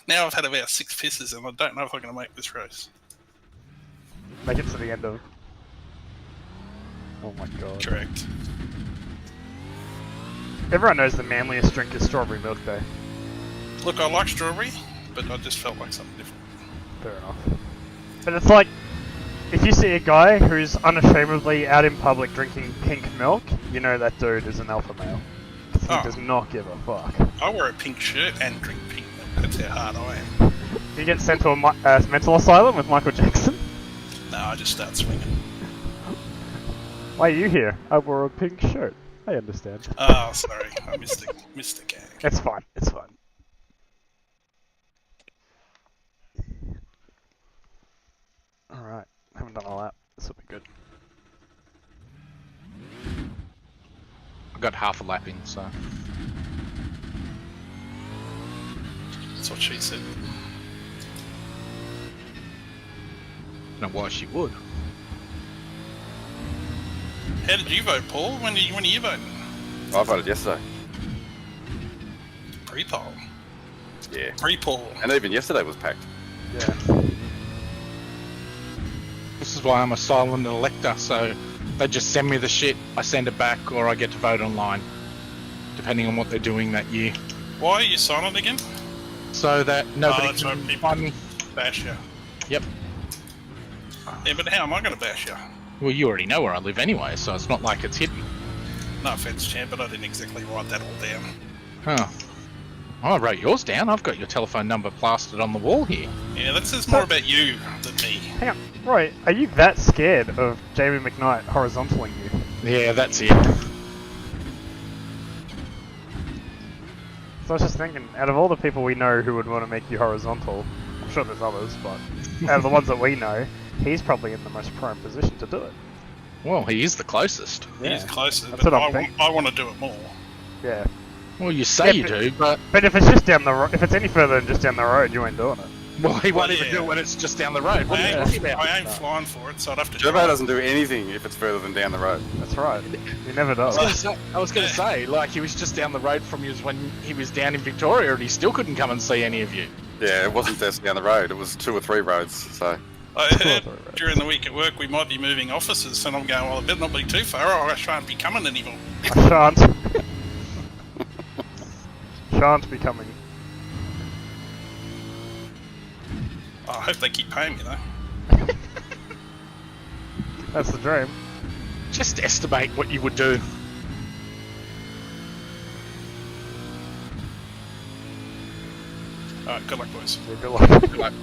Now I've had about 6 pisses and I don't know if I'm going to make this race. Make it to the end of... Oh my god. Correct. Everyone knows the manliest drink is strawberry milk day. Look, I like strawberry, but I just felt like something different. Fair enough. But it's like, if you see a guy who's unashamedly out in public drinking pink milk, you know that dude is an alpha male. He does not give a fuck. I wear a pink shirt and drink pink milk. That's how hard I am. You get sent to a mental asylum with Michael Jackson? No, I just start swinging. Why are you here? I wore a pink shirt. I understand. Oh, sorry. I missed the gag. It's fine. It's fine. Alright. Haven't done all that. This will be good. I got half a lap in, so... That's what she said. I don't know why she would. How did you vote, Paul? When are you voting? I voted yesterday. Pre-poll. Yeah. Pre-poll. And even yesterday was packed. Yeah. This is why I'm a silent elector, so they just send me the shit, I send it back, or I get to vote online, depending on what they're doing that year. Why are you silent again? So that nobody that's can right, people find me. bash you. Yep. Yeah, but how am I going to bash you? Well, you already know where I live anyway, so it's not like it's hidden. No offence, champ, but I didn't exactly write that all down. Huh. Oh, I wrote yours down. I've got your telephone number plastered on the wall here. Yeah, that says more about you than me. Hang on. Roy, are you that scared of Jamie McKnight horizontaling you? Yeah, that's it. So I was just thinking, out of all the people we know who would want to make you horizontal, I'm sure there's others, but out of the ones that we know, he's probably in the most prime position to do it. Well, he is the closest. Yeah. He's closer, That's but what I'm thinking. I want to do it more. Yeah. Well, you say Yeah, you but- do, but... But if it's just down the if it's any further than just down the road, you ain't doing it. Well, he won't Well, even yeah. do it when it's just down the road. What are you talking about? I ain't flying for it, so I'd have to Turbo drive. doesn't do anything if it's further than down the road. That's right. He never does. I was going to say, like, he was just down the road from you when he was down in Victoria and he still couldn't come and see any of you. Yeah, it wasn't just down the road. It was 2 or 3 roads. So I heard during the week at work we might be moving offices, and I'm going, well, it better not be too far, or I shan't be coming anymore. I shan't. Shan't be coming. I hope they keep paying me, though. That's the dream. Just estimate what you would do. Alright, good luck, boys. Yeah, good luck. Like,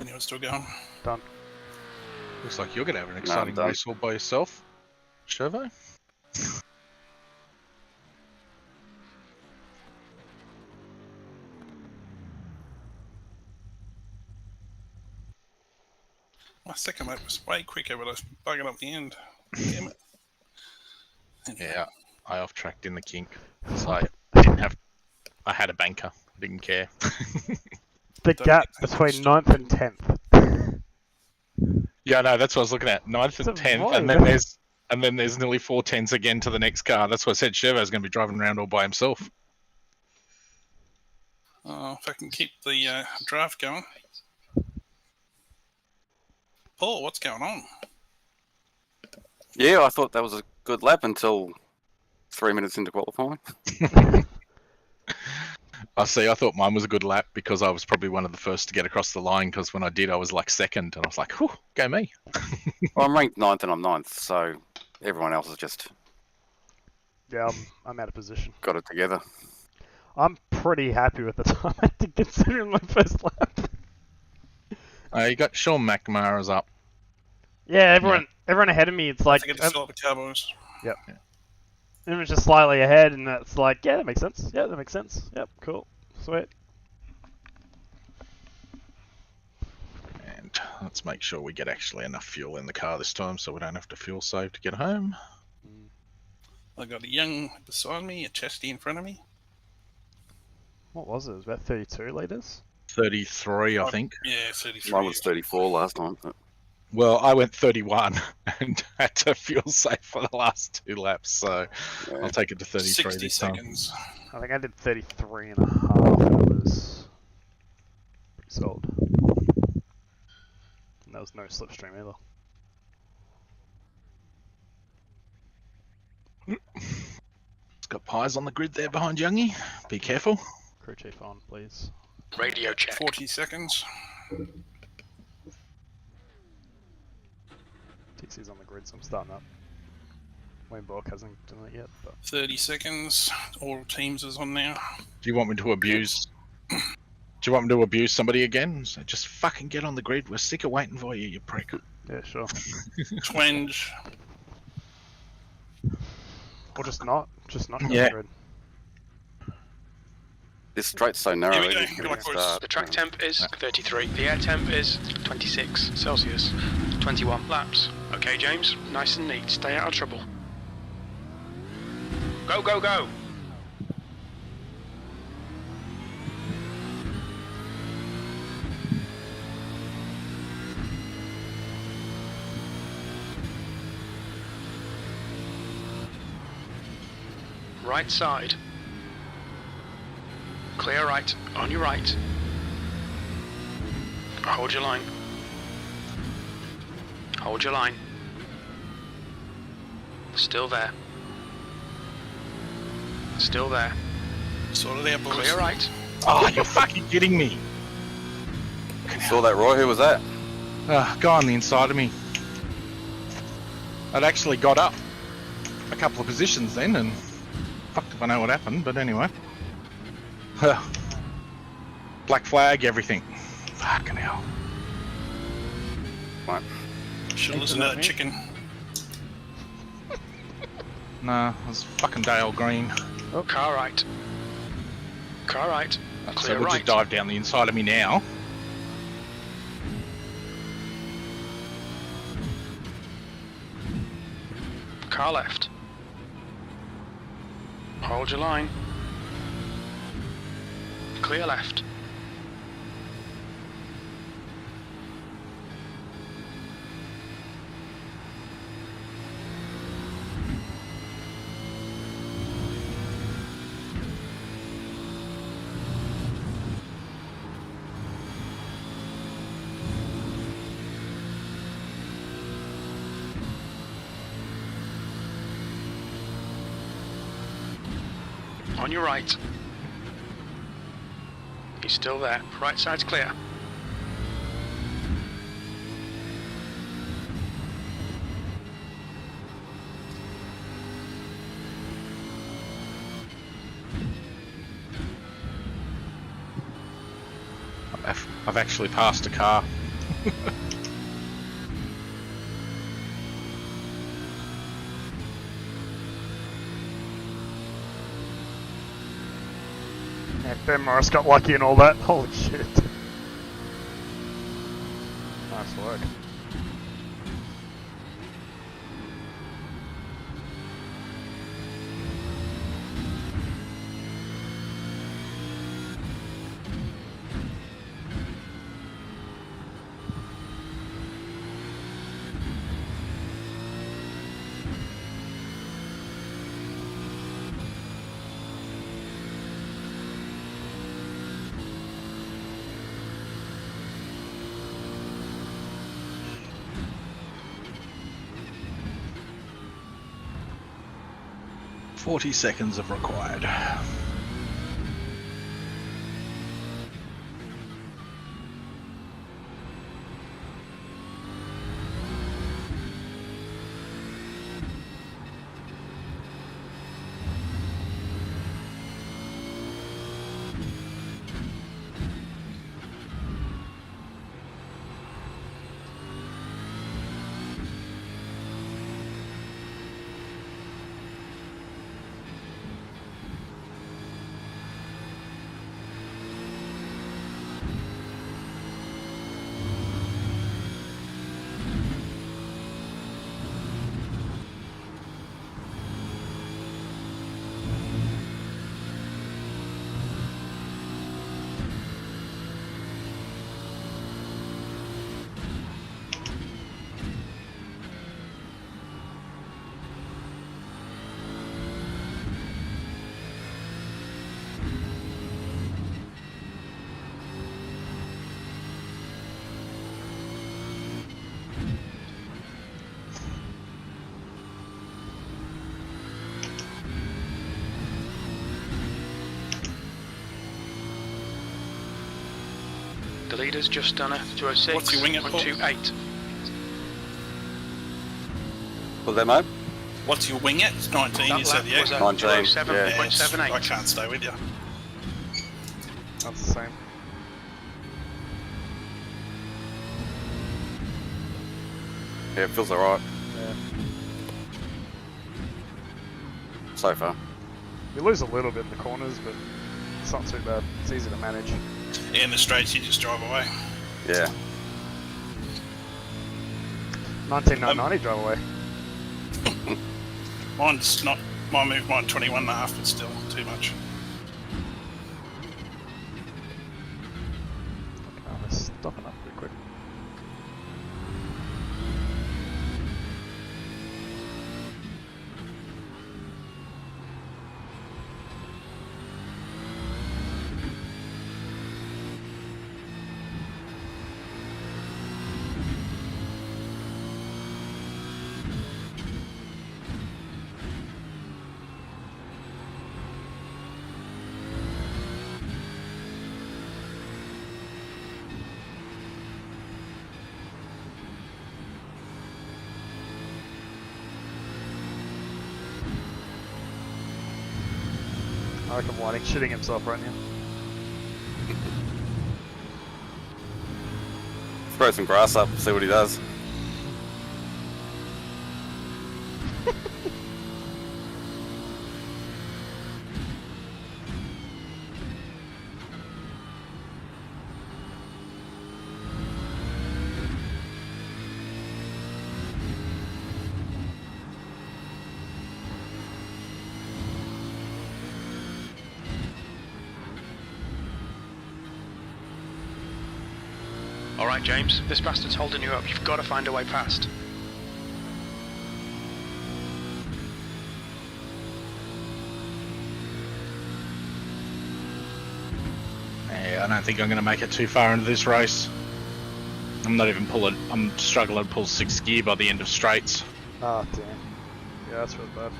Anyone's still going? Done. Looks like you're going to have an exciting done. race all by yourself, Chervo. My second lap was way quicker, but I was bugging up the end. Damn it. Yeah, I off-tracked in the kink. So I had a banker. I didn't care. The gap between 9th and 10th. Yeah, no, that's what I was looking at. 9th and It's a 10th, void. and then there's nearly 4 10s again to the next car. That's why I said Chervo's going to be driving around all by himself. Oh, if I can keep the draft going. Paul, what's going on? Yeah, I thought that was a good lap until 3 minutes into qualifying. I see. I thought mine was a good lap because I was probably one of the first to get across the line. Because when I did, I was like second, and I was like, "Whew, go me!" Well, I'm ranked 9th and I'm 9th, so everyone else has just Yeah, I'm out of position. got it together. I'm pretty happy with the time I did considering my first lap. You got Sean McNamara's up. Yeah, everyone ahead of me, it's I like... think it's still up the Cowboys. Yep. Everyone's just slightly ahead, and it's like, yeah, that makes sense. Yeah, that makes sense. Yep, cool. Sweet. And let's make sure we get actually enough fuel in the car this time so we don't have to fuel save to get home. I got a young beside me, a chesty in front of me. What was it? It was about 32 litres? 33, I think. Yeah, 33. Mine was 34 last time. But Well, I went 31 and had to fuel safe for the last 2 laps, so yeah. I'll take it to 33 60 this time. seconds. I think I did 33 and a half. That was pretty solid. And there was no slipstream either. It's got pies on the grid there behind Youngie. Be careful. Crew chief on, please. Radio check. 40 seconds. TC's on the grid, so I'm starting up. Wayne Bork hasn't done it yet, but 30 seconds. All teams is on now. Do you want me to abuse? Do you want me to abuse somebody again? So just fucking get on the grid. We're sick of waiting for you, you prick. yeah, sure. Twenge. Or just not get on Yeah. the grid. This straight's so narrow. Here we go. it's Good luck, gonna boys. start, The track temp is 33. The air temp is 26 Celsius. 21 laps. Okay, James. Nice and neat. Stay out of trouble. Go, go, go! Right side. Clear right. On your right. Hold your line. Hold your line. Still there. Still there. Sorted out, boys. Clear right. Oh, you're fucking kidding me. Saw that, Roy? Who was that? Guy on the inside of me. I'd actually got up a couple of positions then, and fucked if I know what happened, but anyway. Black flag, everything. Fucking hell. Right. Should listen to that chicken. Nah, it was fucking Dale Green. Car right. Car right. So Clear would you right. dive down the inside of me now? Car left. Hold your line. Clear left. On your right. He's still there. Right side's clear. I've actually passed a car Yeah, Ben Morris got lucky and all that. Holy shit. Nice work. .40 of required. The leader's just done a 206. What's your wing at, Paul? 128. Was that, mate? What's your wing at? It's 19, That you said, lap yeah? was at 19, yeah. 207.78. I can't stay with you. That's the same. Yeah, it feels alright Yeah. so far. You lose a little bit in the corners, but it's not too bad. It's easy to manage. In the straights, you just drive away. Yeah. 1990 drive away. Mine's not, mine moved mine 21.5, but still too much. Okay, I'm stopping up pretty quick. I reckon Whiting's shitting himself right now. Throw some grass up, see what he does. Alright, James, this bastard's holding you up. You've got to find a way past. Yeah, I don't think I'm going to make it too far into this race. I'm not even pulling. I'm struggling to pull 6th gear by the end of straights. Oh, damn. Yeah, that's really bad.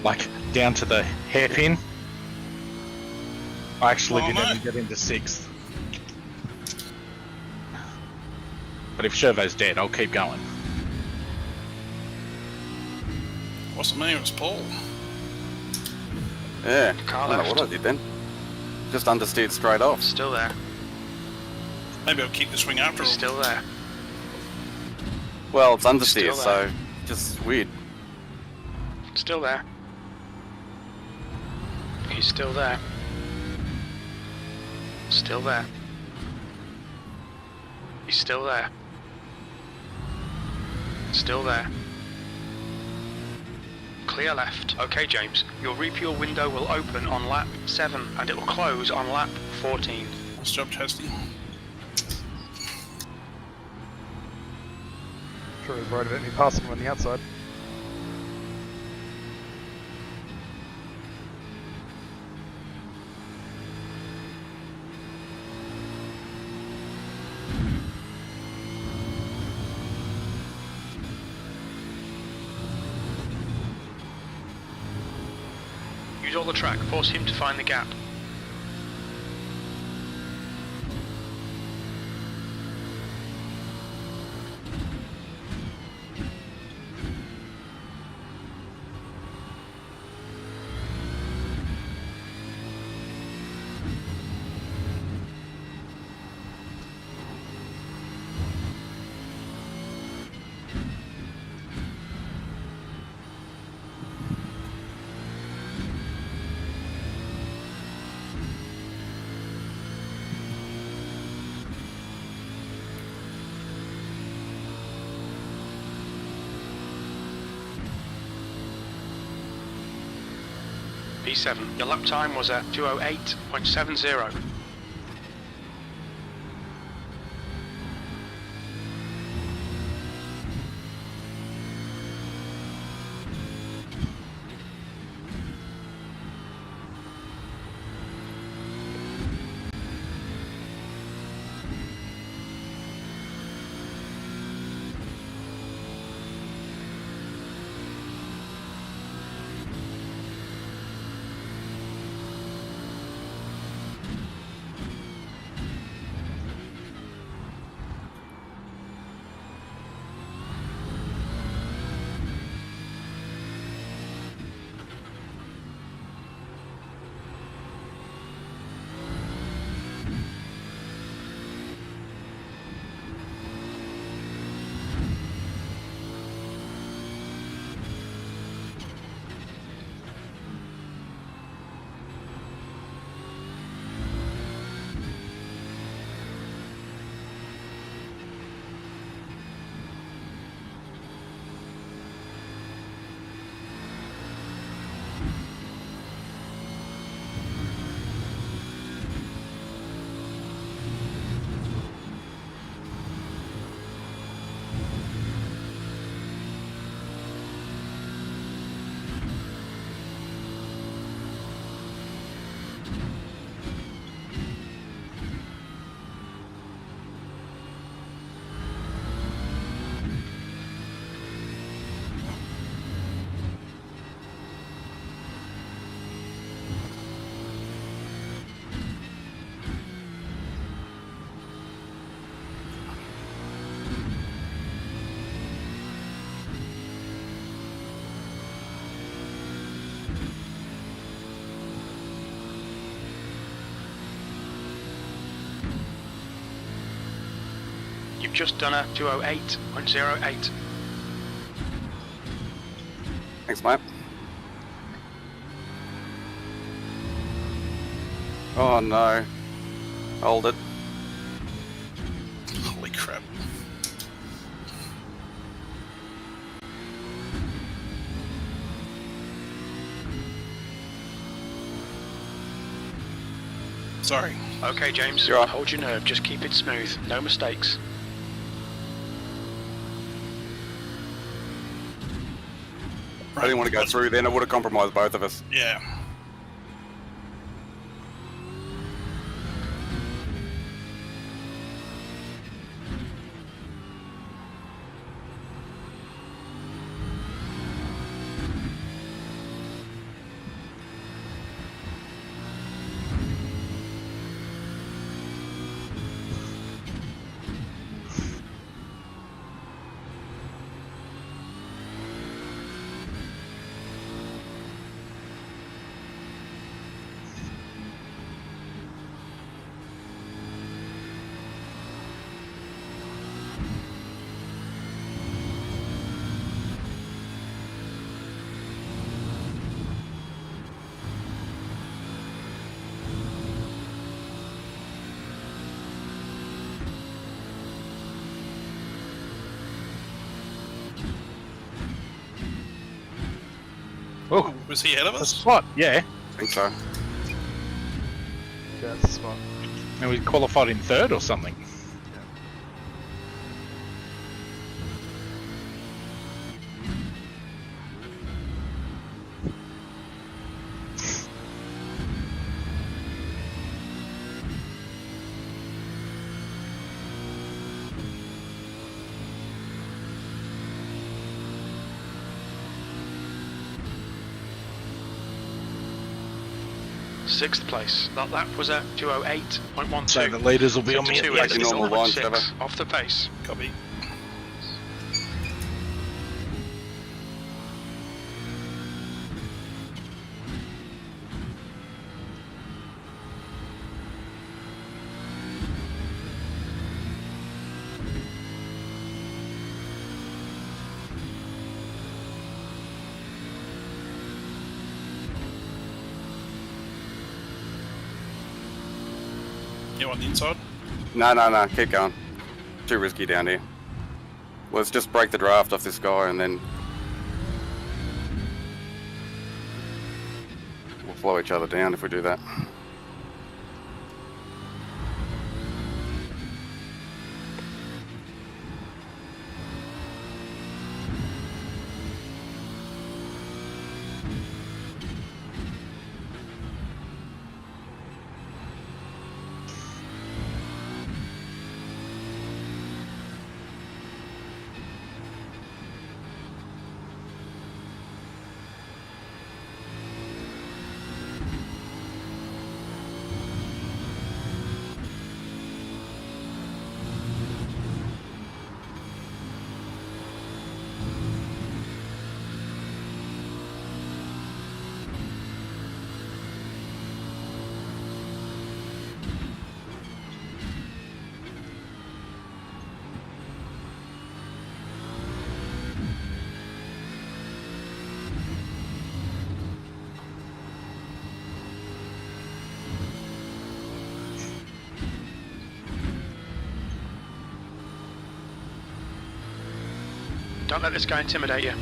Like, down to the hairpin. I actually Oh, didn't no. even get into 6th. But if Chervais dead, I'll keep going. Wasn't me, it was Paul. Yeah. Car I don't know left. what I did then. Just understeered straight off. Still there. Maybe I'll keep the swing after He's all. still there. Well, it's understeer, Still so there. just weird. Still there. He's still there. Still there. He's still there. Still there. Clear left. Okay, James. Your refuel window will open on lap 7 and it will close on lap 14. Nice job, Testy. Sure he's worried about me passing him on the outside. Use all the track. Force him to find the gap. P7. Your lap time was at 2:08.70. You've just done a 2:08.08. Thanks, mate. Oh no. Hold it. Holy crap. Sorry. Okay, James. You're right. Hold your nerve. Just keep it smooth. No mistakes. I didn't want to go through then, it would have compromised both of us. Yeah. Oh, Was he ahead of a us? spot, yeah. I think so. Yeah, that's smart. And we qualified in third or something. Sixth place. That lap was at 2:08.12. So the leaders will be on me at 52 the Like is your normal line, 11.6 Trevor. off the pace. Copy. You on the inside? No, keep going. Too risky down here. Let's just break the draft off this guy and then we'll slow each other down if we do that. Don't let this guy intimidate you.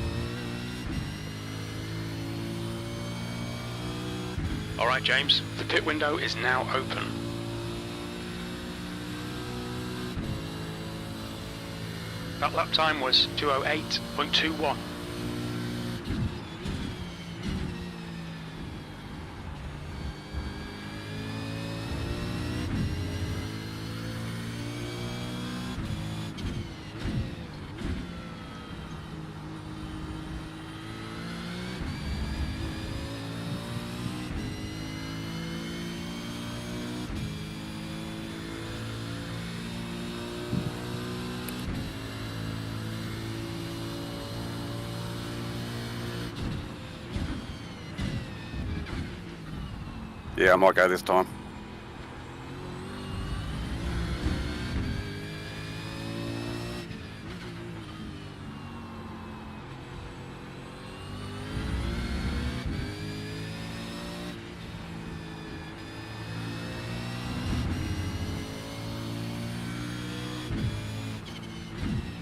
Alright, James. The pit window is now open. That lap time was 2:08.21. Yeah, I might go this time.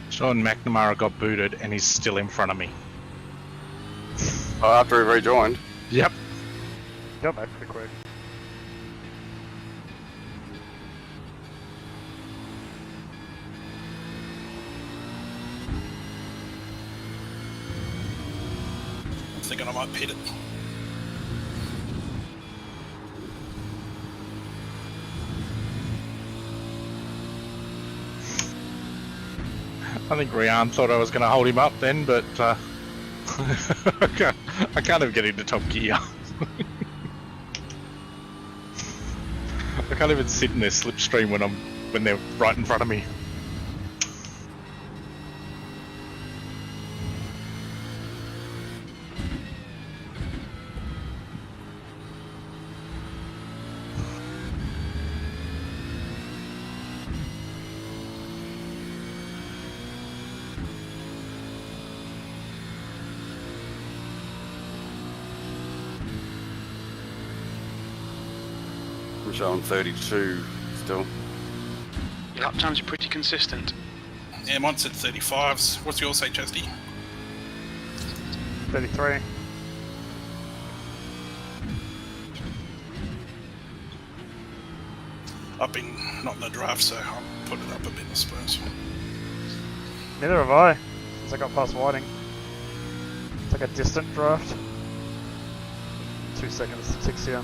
Sean McNamara got booted and he's still in front of me. Oh, after he rejoined. Yep. Go back pretty quick. I'm thinking I might pit it. I think Rian thought I was going to hold him up then, but I can't even get into top gear. I can't even sit in their slipstream when they're right in front of me. I'm showing 32 still. Your lap times are pretty consistent. Yeah, mine said 35s. What's yours say, Chesty? 33. I've been not in the draft, so I'll put it up a bit, I suppose. Neither have I, since I got past Whiting. It's like a distant draft. 2 seconds, 6 here.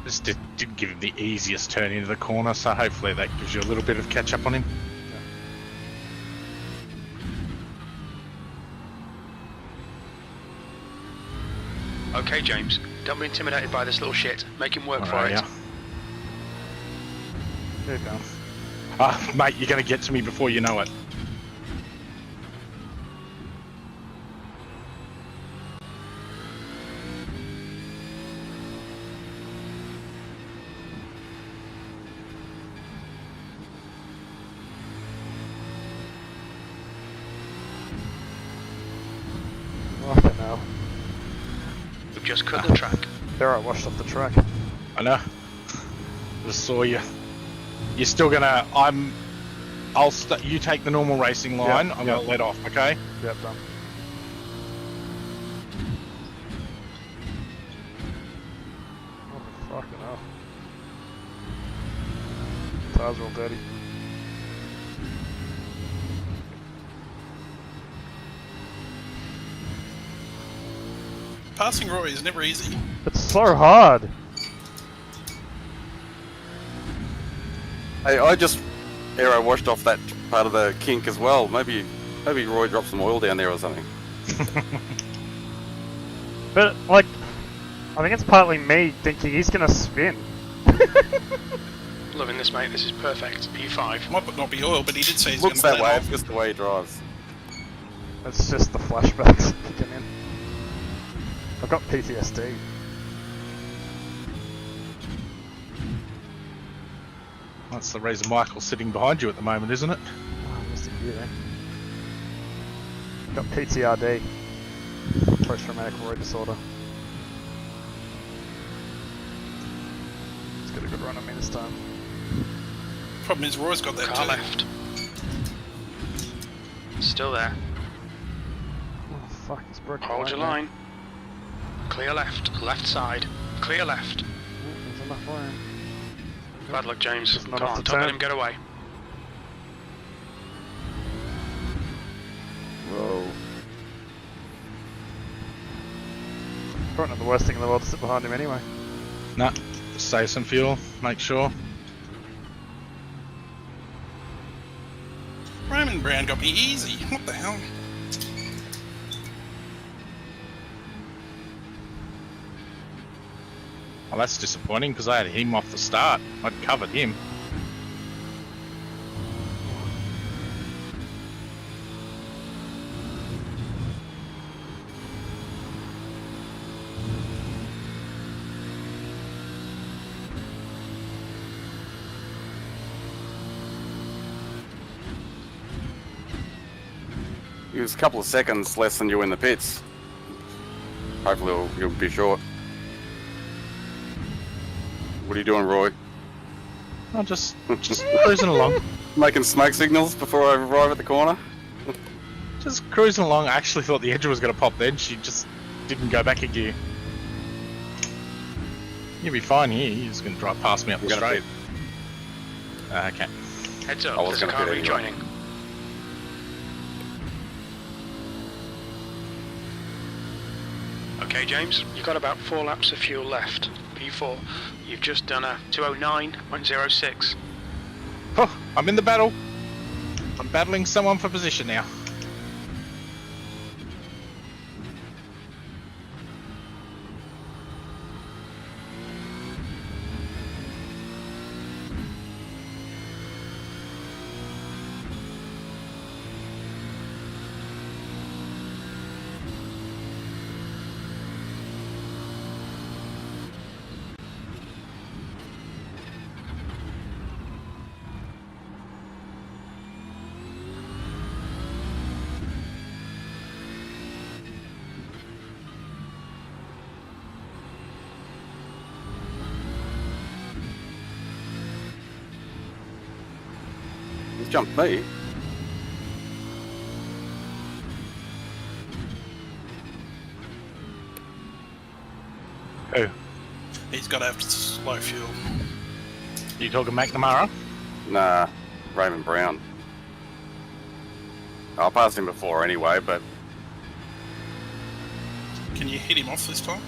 Just didn't give him the easiest turn into the corner, so hopefully that gives you a little bit of catch up on him. Okay, James, don't be intimidated by this little shit. Make him work for it. Yeah. There you go. Ah, mate, you're going to get to me before you know it. Fucking hell. We've just cut the track. There, I washed off the track. I know. Just saw you. You're still gonna. You take the normal racing line. Yep, I'm gonna let off. Okay. Yep, done. Oh, fucking hell. Tires are all dirty. Passing Roy is never easy. It's so hard. Hey, I just aero washed off that part of the kink as well. Maybe Roy dropped some oil down there or something. But, like, I think it's partly me thinking he's gonna spin. Loving this, mate. This is perfect. P5. Might not be oil, but he did say he's going Looks to that let way. off. It's just the way he drives. It's just the flashbacks kicking in. I've got PTSD. That's the reason Michael's sitting behind you at the moment, isn't it? Oh, I missed a gear there. Got PTRD. Post-traumatic road disorder. He's got a good run on me this time. Problem is, Roy's got that Car too. left. Still there. Oh fuck, he's broken. Hold your line. Clear left. Left side. Clear left. There's enough line. Bad luck, James. Just not Come off on, the don't let turn. him get away. Whoa. Probably not the worst thing in the world to sit behind him anyway. Nah. Save some fuel. Make sure. Raymond Brown got me easy. What the hell? Well, that's disappointing because I had him off the start. I'd covered him. He was a couple of seconds less than you in the pits. Hopefully you'll be short. What are you doing, Roy? I'm just cruising along. Making smoke signals before I arrive at the corner? Just cruising along. I actually thought the edge was going to pop then. She just didn't go back a gear. You'll be fine here. You're just going to drive past me up the You're gonna straight. Okay. Heads I up, was there's a gonna car pit anyway. rejoining. Okay, James, you've got about 4 laps of fuel left. P4, you've just done a 209.06. Oh, I'm in the battle. I'm battling someone for position now. He's jumped me. Who? He's got to have slow fuel. You talking McNamara? Nah, Raymond Brown. I passed him before anyway, but Can you hit him off this time?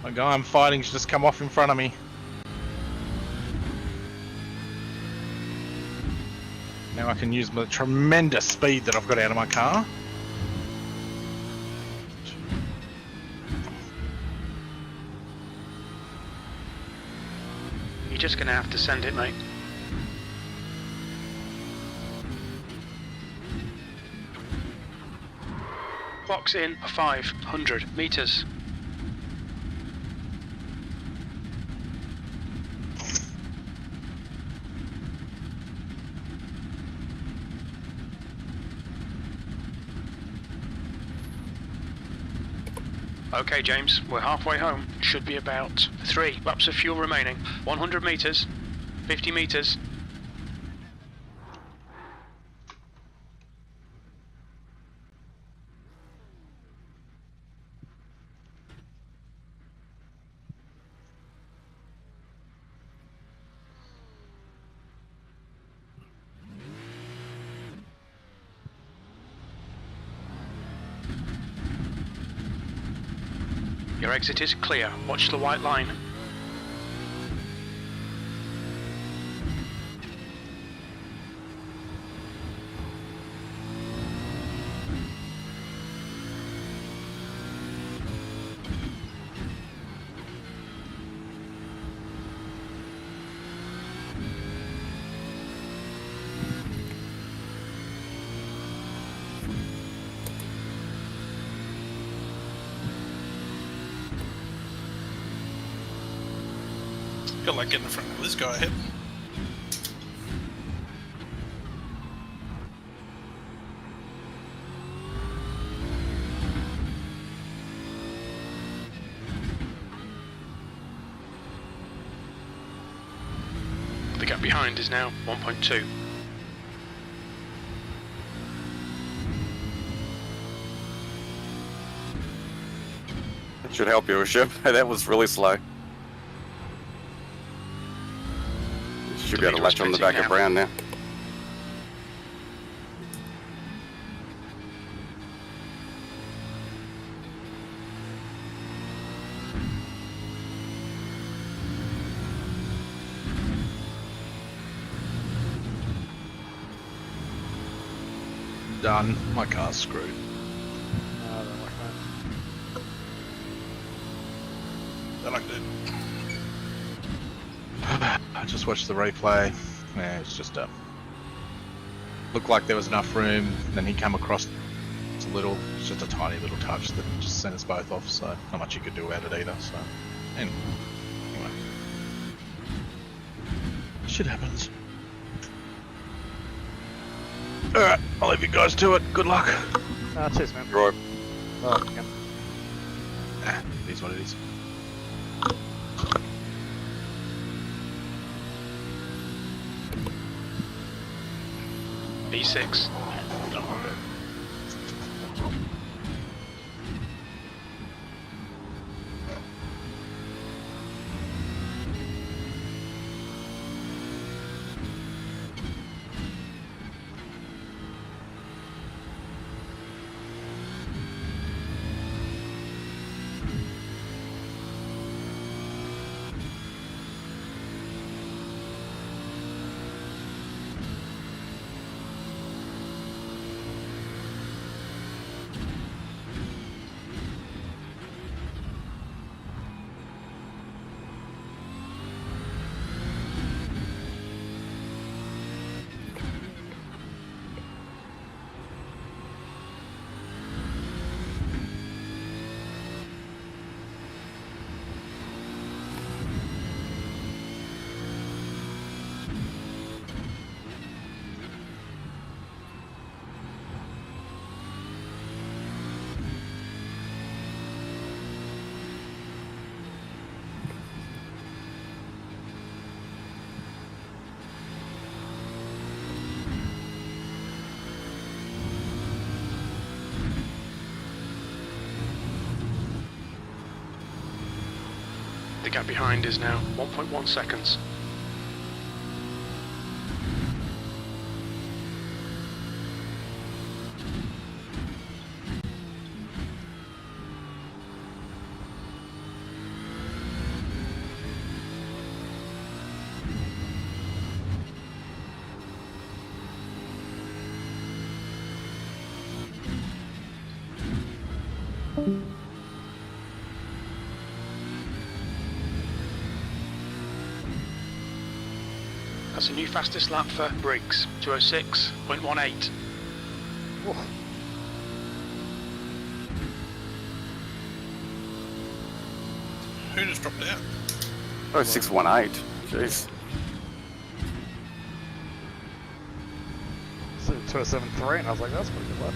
My guy I'm fighting's just come off in front of me. Now I can use the tremendous speed that I've got out of my car. You're just going to have to send it, mate. Clocks in 500 meters. Okay, James, we're halfway home. Should be about 3 laps of fuel remaining. 100 meters, 50 meters. Your exit is clear. Watch the white line. Feel like getting in front of this guy ahead. The gap behind is now 1.2. it should help you, Ship. That was really slow. Should be able to latch on the back of Brown now. Done. My car's screwed. No, I don't like that. I like that. I just watched the replay. Yeah, it's just looked like there was enough room. Then he came across. It's just a tiny little touch that just sent us both off. So not much you could do about it either. So anyway, shit happens. All right, I'll leave you guys to it. Good luck. Cheers, man. Right. Oh, okay. It is what it is. B6. gap behind is now 1.1 seconds. That's a new fastest lap for Briggs, 206.18. Who just dropped out? Oh, 618. Jeez. So 207.3, and I was like, that's pretty good lap.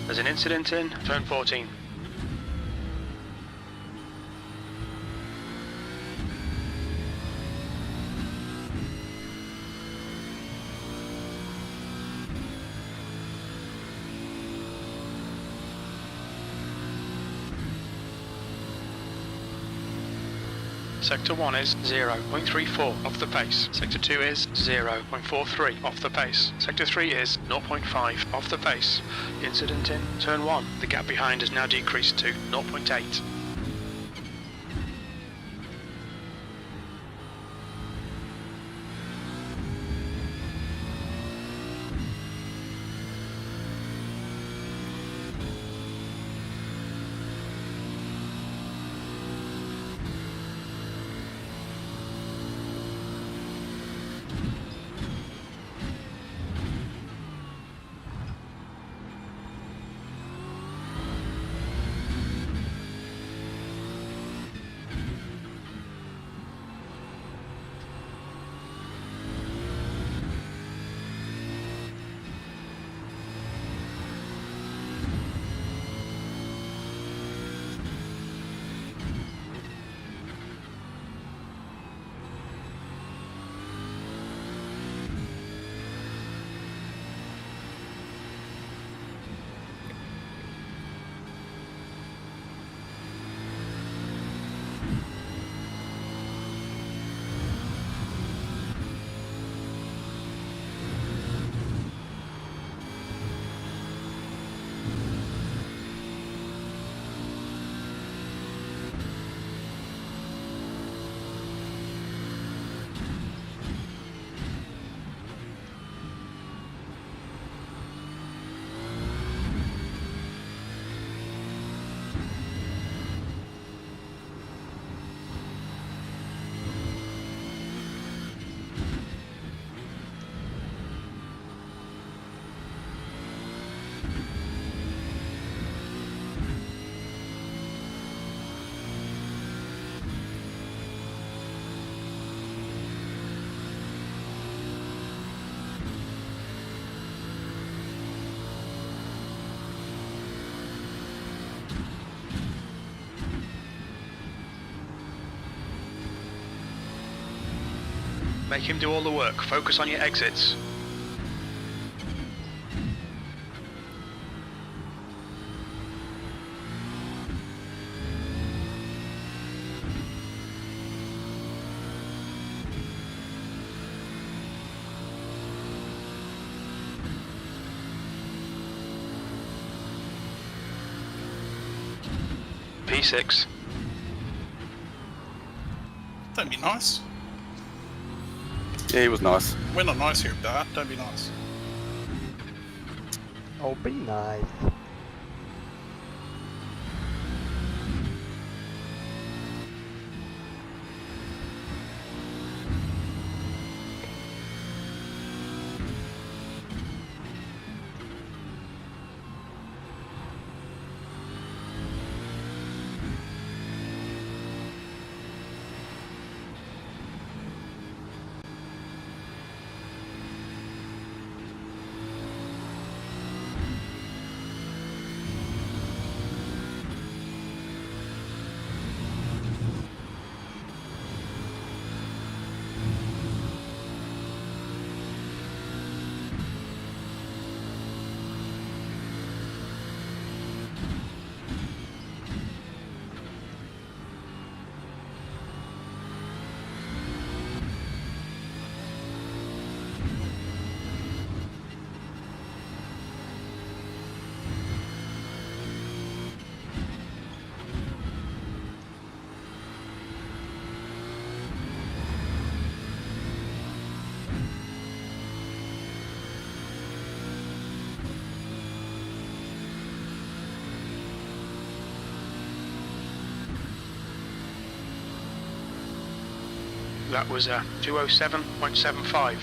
There's an incident in turn 14. Sector 1 is 0.34 off the pace. Sector 2 is 0.43 off the pace. Sector 3 is 0.5 off the pace. Incident in turn 1. The gap behind has now decreased to 0.8. Make him do all the work. Focus on your exits. P6. Don't be nice. Yeah, he was nice. We're not nice here, Dart. Don't be nice. Oh, be nice. That was 207.75.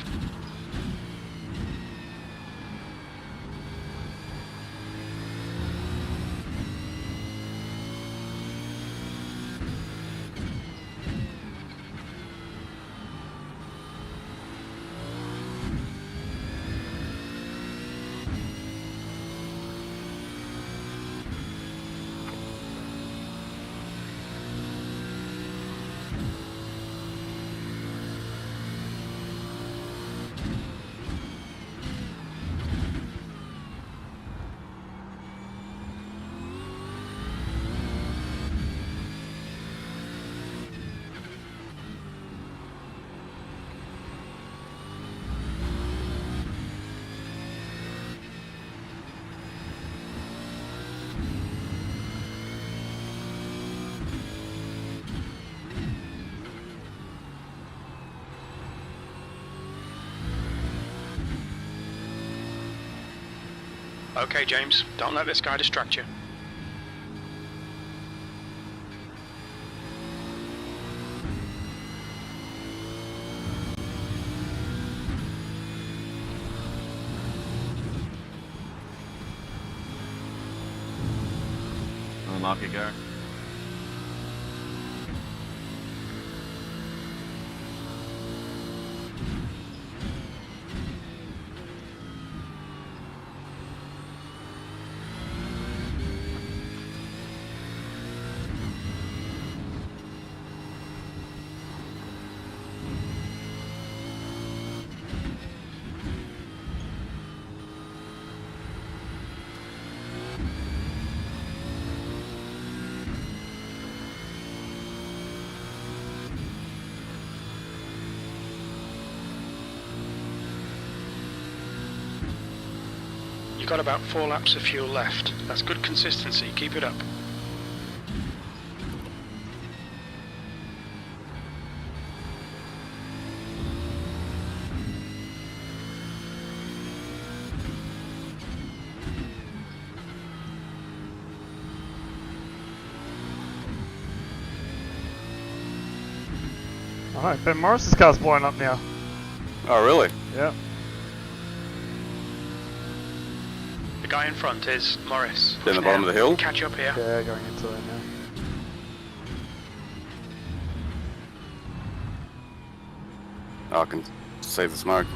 Okay, James, don't let this guy distract you. Unlock it, Gareth. You've got about 4 laps of fuel left. That's good consistency. Keep it up. Alright, Ben Morris's car's blowing up now. Oh, really? Yeah. The guy in front is Morris. Down the bottom of the hill? Catch up here. Yeah, going into it now. Oh, I can see the smoke.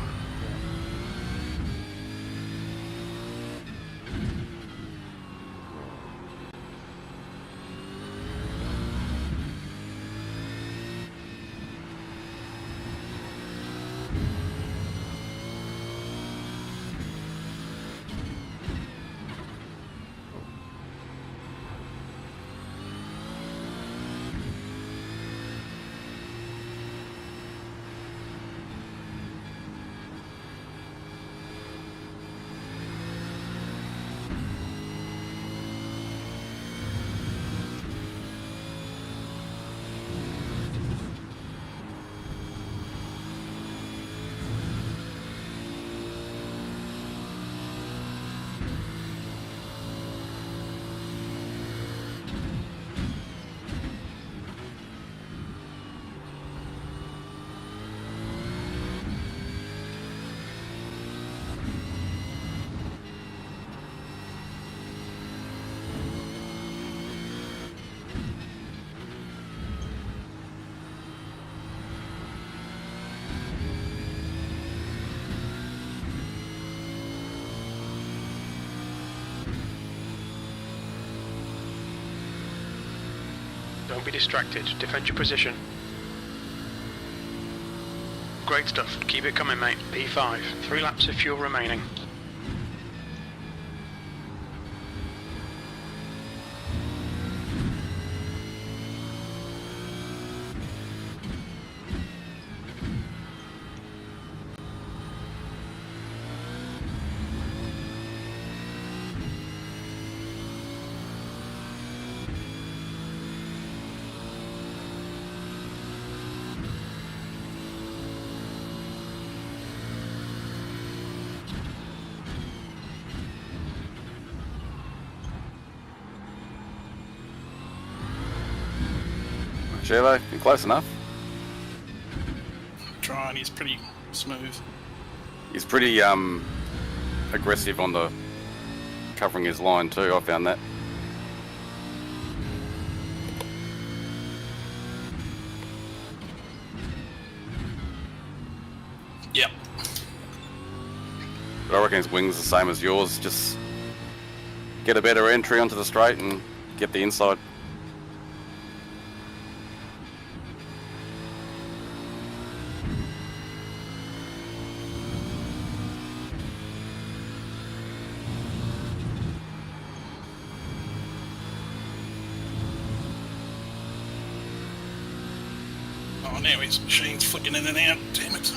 Don't be distracted. Defend your position. Great stuff. Keep it coming, mate. P5. 3 laps of fuel remaining. Whichello, you're close enough. Trying, he's pretty smooth. He's pretty aggressive on the covering his line too. I found that. Yep. But I reckon his wings the same as yours. Just get a better entry onto the straight and get the inside. Oh, now his machine's flicking in and out. Damn it.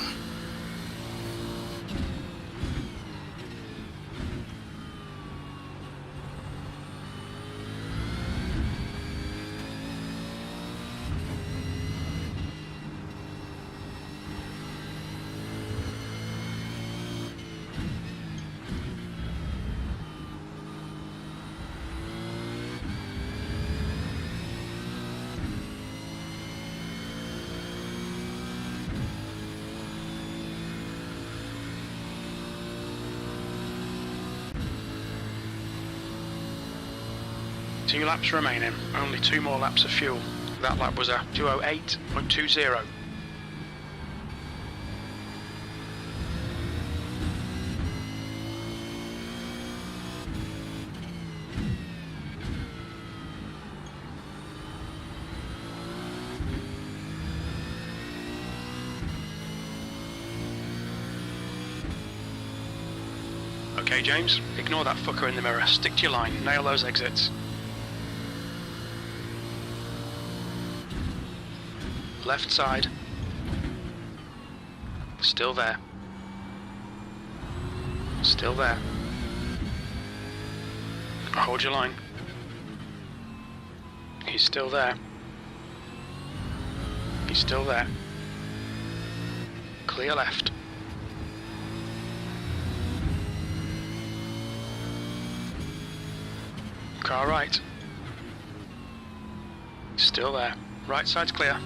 Two laps remaining, only 2 more laps of fuel. That lap was a 2:08.20. Okay, James, ignore that fucker in the mirror. Stick to your line, nail those exits. Left side. Still there. Still there. Hold your line. He's still there. He's still there. Clear left. Car right. Still there. Right side's clear.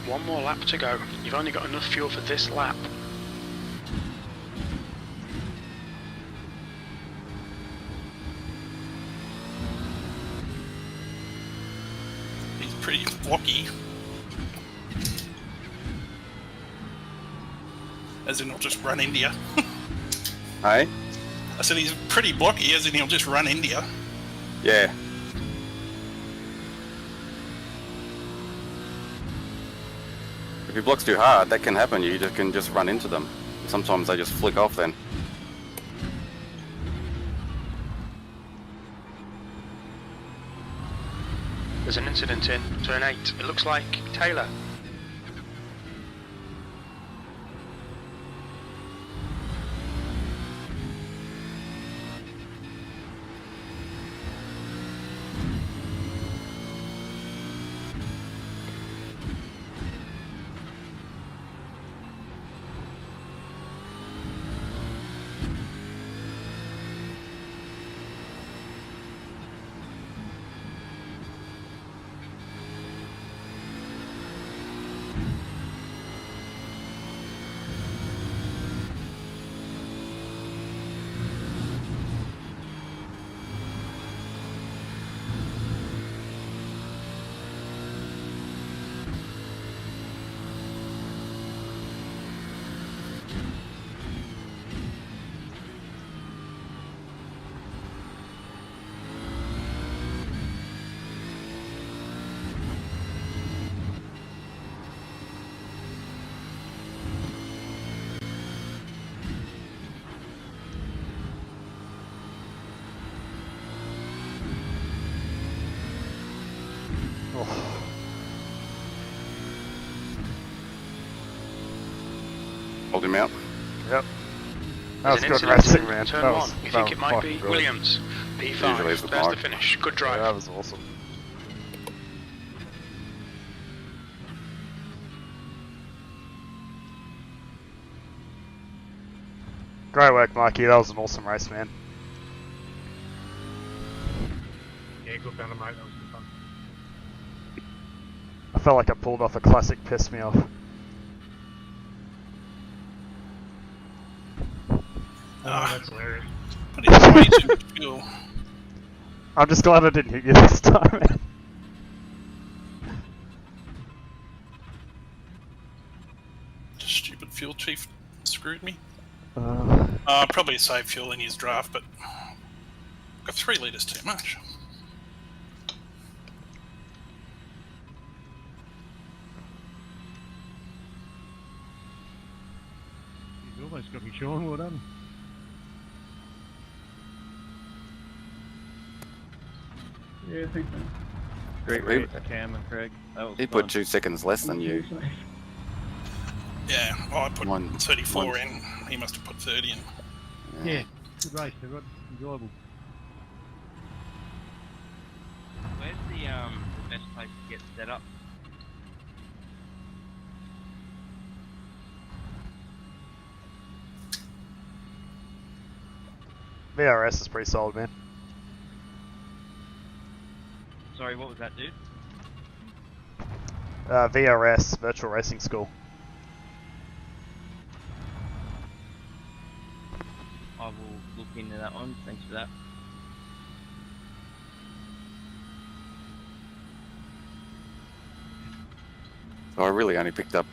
One more lap to go. You've only got enough fuel for this lap. He's pretty blocky. As in he'll just run into you. Hey? I said he's pretty blocky, as in he'll just run into you. Yeah. If he blocks too hard, that can happen. You just can just run into them. Sometimes they just flick off then. There's an incident in turn 8. It looks like Taylor. Hold him out. Yep. That was There's good an incident racing, in man. turn That 1. was, You that think was it might be fucking good. Williams. Usually P5. it's the There's the mark. finish. Good Yeah, drive. that was awesome. Great work, Mikey. That was an awesome race, man. Yeah, good banner, mate. That was good fun. I felt like I pulled off a classic piss me off. That's hilarious. But it's way too much fuel. I'm just glad I didn't hit you this time, man. Stupid fuel chief screwed me. Uh, Probably saved fuel in his draft, but got 3 litres too much. He's almost got me, Sean. Well done. Yeah, thanks, man. Great Great, Cam and Craig. That was He fun. put 2 seconds less than you. Yeah, I put One- 34 one- in. He must have put 30 in. Yeah, good race. They got enjoyable. Where's the best place to get set up? VRS is pretty solid, man. Sorry, what was that, dude? VRS, Virtual Racing School. I will look into that one. Thanks for that. So I really only picked up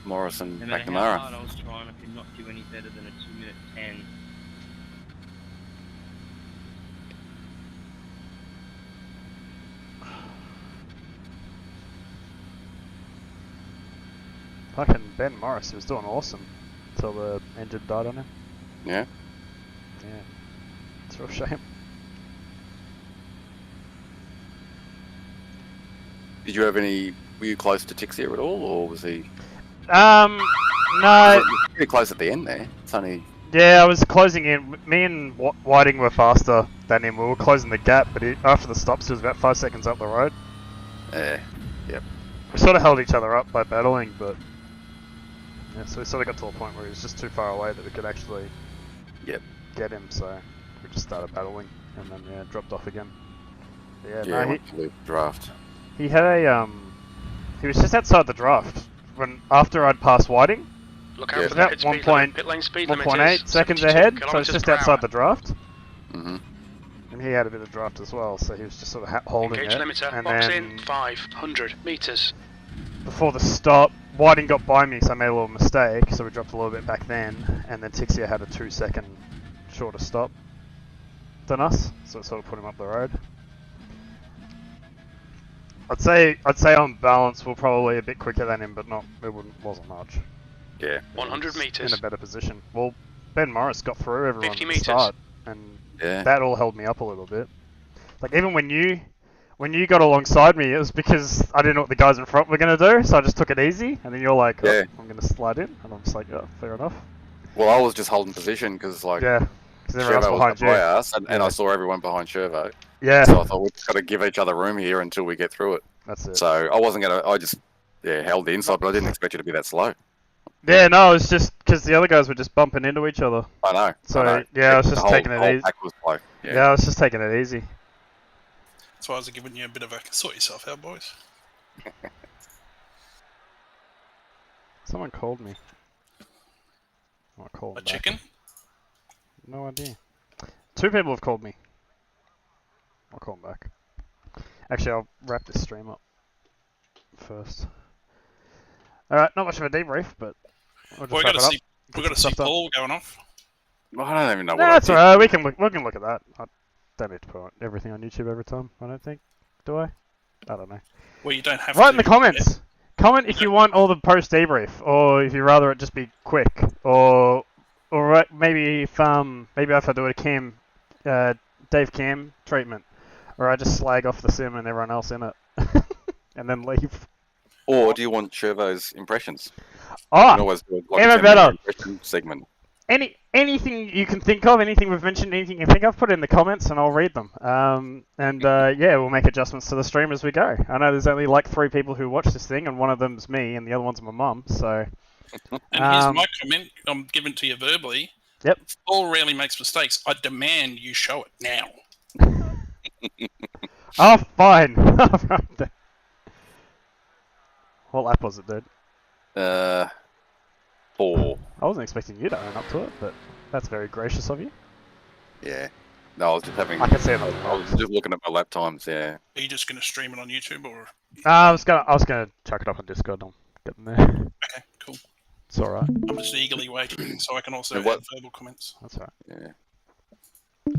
Morris and No matter how McNamara. hard I was trying, I could not do any better than a 2-minute 10. Fucking Ben Morris, he was doing awesome until the engine died on him. Yeah. Yeah, it's a real shame. Did you have any? Were you close to Tixier at all, or was he? No. You're pretty close at the end there. It's only. Yeah, I was closing in. Me and Whiting were faster than him. We were closing the gap, but after the stops, he was about 5 seconds up the road. Yep. We sort of held each other up by battling, but yeah, so we sort of got to a point where he was just too far away that we could actually get him. So we just started battling, and then dropped off again. But Yeah. no, Went to the draft. he had a he was just outside the draft after I'd passed Whiting. Look Yeah. out for About the pit lane speed limit. 1.8 seconds ahead, so it's just outside the draft. Mm-hmm. And he had a bit of draft as well, so he was just sort of holding Engage it. limiter. And Box then in 500 meters. before the stop, Whiting got by me, so I made a little mistake, so we dropped a little bit back then. And then Tixier had a 2-second shorter stop than us, so it sort of put him up the road. I'd say on balance we're probably a bit quicker than him, but wasn't much. Yeah. 100 meters. In a better position. Well, Ben Morris got through everyone 50 at the meters. start, and Yeah. that all held me up a little bit. Like even when when you got alongside me, it was because I didn't know what the guys in front were gonna do, so I just took it easy, and then you're like, oh, Yeah. I'm gonna slide in, and I'm just like, oh, fair enough. Well, I was just holding position because like Yeah, because everyone Shervo else was behind by you. us, and I Yeah. saw everyone behind Shervo. Yeah, So I thought we've got to give each other room here until we get through it. that's it. So I wasn't gonna. I just held the inside, but I didn't expect you to be that slow. Yeah, no, it's just because the other guys were just bumping into each other. I know. So, I know. yeah, I was just the taking whole it easy. pack was slow. Yeah, I was just taking it easy. That's why I was giving you a bit of a sort yourself out, boys. Someone called me. I called A back. chicken? No idea. 2 people have called me. I'll call them back. Actually, I'll wrap this stream up first. Alright, not much of a debrief, but we'll just Well, we wrap got it to up. see. We Get got to some see stuff done. Paul going off. I don't even know what No, I that's did. alright. We can look at that. I don't need to put everything on YouTube every time. I don't think. Do I? I don't know. Well, you don't have to. Write in the comments. Comment if you want all the post debrief, or if you rather it just be quick, or maybe if I do a Dave Cam treatment, or I just slag off the sim and everyone else in it, and then leave. Or do you want Shervo's impressions? You Oh, can always do like even a 10-minute better. impression segment. Anything you can think of, anything we've mentioned, anything you can think of, put it in the comments and I'll read them. Yeah, we'll make adjustments to the stream as we go. I know there's only like 3 people who watch this thing, and one of them's me, and the other one's my mum. So. And here's my comment. I'm giving to you verbally. Yep. Paul rarely makes mistakes. I demand you show it now. Oh, fine. What lap was it, dude? 4. I wasn't expecting you to own up to it, but that's very gracious of you. Yeah. No, I was just having. I can see it on the I was just looking at my lap times. Yeah. Are you just going to stream it on YouTube or? I was gonna chuck it up on Discord. I'm getting there. Okay, cool. It's all right. I'm just eagerly waiting so I can also And what- add verbal comments. That's all right. Yeah.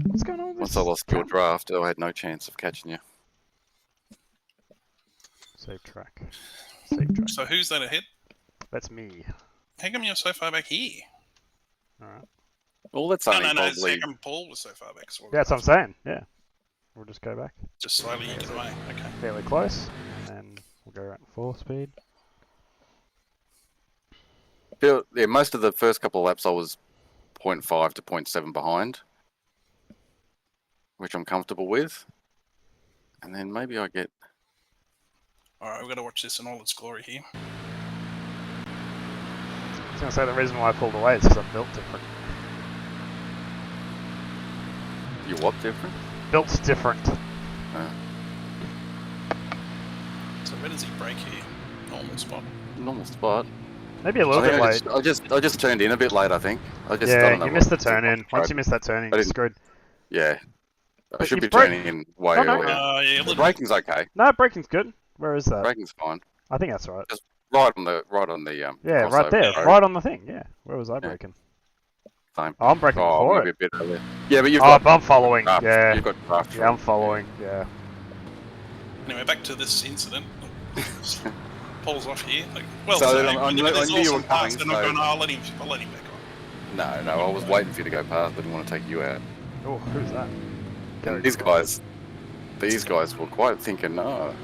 What's going on with Once this? I lost your draft, I had no chance of catching you. Save track. Save track. So who's that ahead? That's me. How come you're so far back here? All right. Well, that's No, only no, how probably. come Paul was so far back? So Yeah, that's what I'm saying. Yeah. We'll just go back. just slowly get away. Okay. Fairly close. And we'll go right in 4 speed. Yeah, most of the first couple of laps I was 0.5 to 0.7 behind, which I'm comfortable with. And then maybe I get. Alright, we've got to watch this in all its glory here. I was going to say the reason why I pulled away is because I'm built different. You what different? Built different. So where does he break here? Normal spot. Normal spot. Maybe a little bit late. I just turned in a bit late, I think. I don't Yeah, know you missed the what- turn in. Once you miss that turn in, I you're didn't- screwed. Yeah. I But should you be broke- turning in way Oh, no. earlier. Yeah, a The little bit. braking's okay. No, braking's good. Where is that? Braking's fine. I think that's right. Right on the Yeah, crossover right there. road. Right on the thing. Yeah. Where was I Yeah. braking? Same. Oh, I'm braking Oh, before maybe it. a bit earlier. Yeah, but you've Oh, got but I'm following. draft. Yeah. You've got draft. Yeah, I'm following. Yeah. Anyway, back to this incident. Paul's off here. Like, well, So so, then I knew there's you also were coming, past, and I'm so- going, I'll let him back on. No, I was waiting for you to go past. I didn't want to take you out. Oh, who's that? And these guys were quite thinking, no.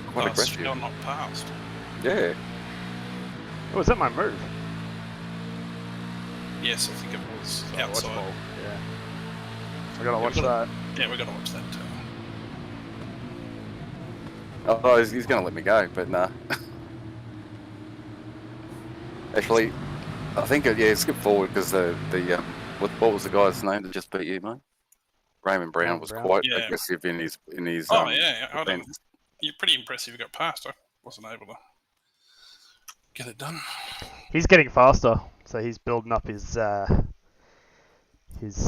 Quite Well, aggressive. still not past. Yeah. Oh, is that my move? Yes, I think it was Oh, watch outside. ball. Yeah. I gotta watch we've got that. Yeah, we've got to watch that too. Oh, he's going to let me go, but nah. Actually, I think skip forward because what was the guy's name that just beat you, mate? Raymond Brown was Brown. quite Yeah. aggressive in his Oh, yeah, I don't, defense. you're pretty impressive. You got past. I wasn't able to get it done. He's getting faster, so he's building up his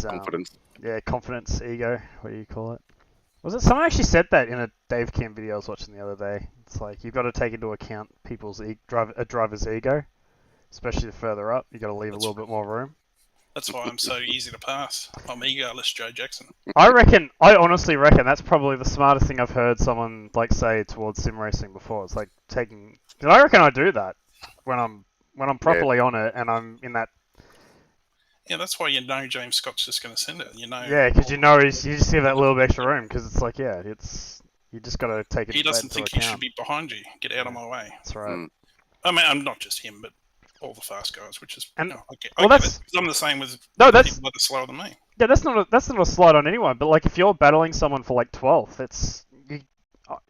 Confidence. yeah, confidence, ego, what do you call it? Was it someone actually said that in a Dave Cam video I was watching the other day? It's like you've got to take into account people's a driver's ego, especially the further up. You got to leave a little bit more room. That's why I'm so easy to pass. I'm egoless Joe Jackson. I honestly reckon that's probably the smartest thing I've heard someone like say towards sim racing before. It's like taking. I reckon I do that when I'm properly on it and I'm in that Yeah, that's why you know James Scott's just going to send it. You know. Yeah, because you know you just see that little bit extra room because it's like you just got to take it. He doesn't into think he account. should be behind you. Get out of my way. That's right. Mm. I mean, I'm not just him, but all the fast guys, which is. And- I get well, it, that's- 'cause I'm the same with No, that's people that are slower than me. yeah. That's not a slight on anyone. But like if you're battling someone for like 12th,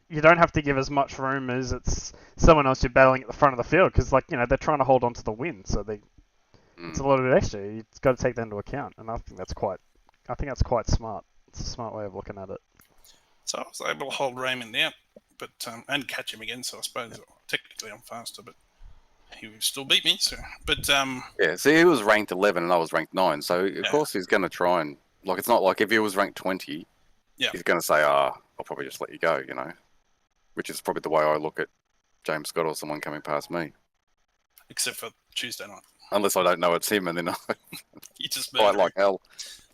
you don't have to give as much room as it's someone else you're battling at the front of the field because like they're trying to hold on to the win, so it's a little bit extra. You've got to take that into account, and I think that's quite smart. It's a smart way of looking at it. So I was able to hold Raymond out, but and catch him again. So I suppose technically I'm faster, but he would still beat me. So, but Yeah, see, he was ranked 11 and I was ranked 9, so of Yeah. course he's going to try and like it's not like if he was ranked 20, Yeah. he's going to say, I'll probably just let you go, which is probably the way I look at James Scott or someone coming past me, except for Tuesday night, unless I don't know it's him, and then I you just fight murder him. like hell,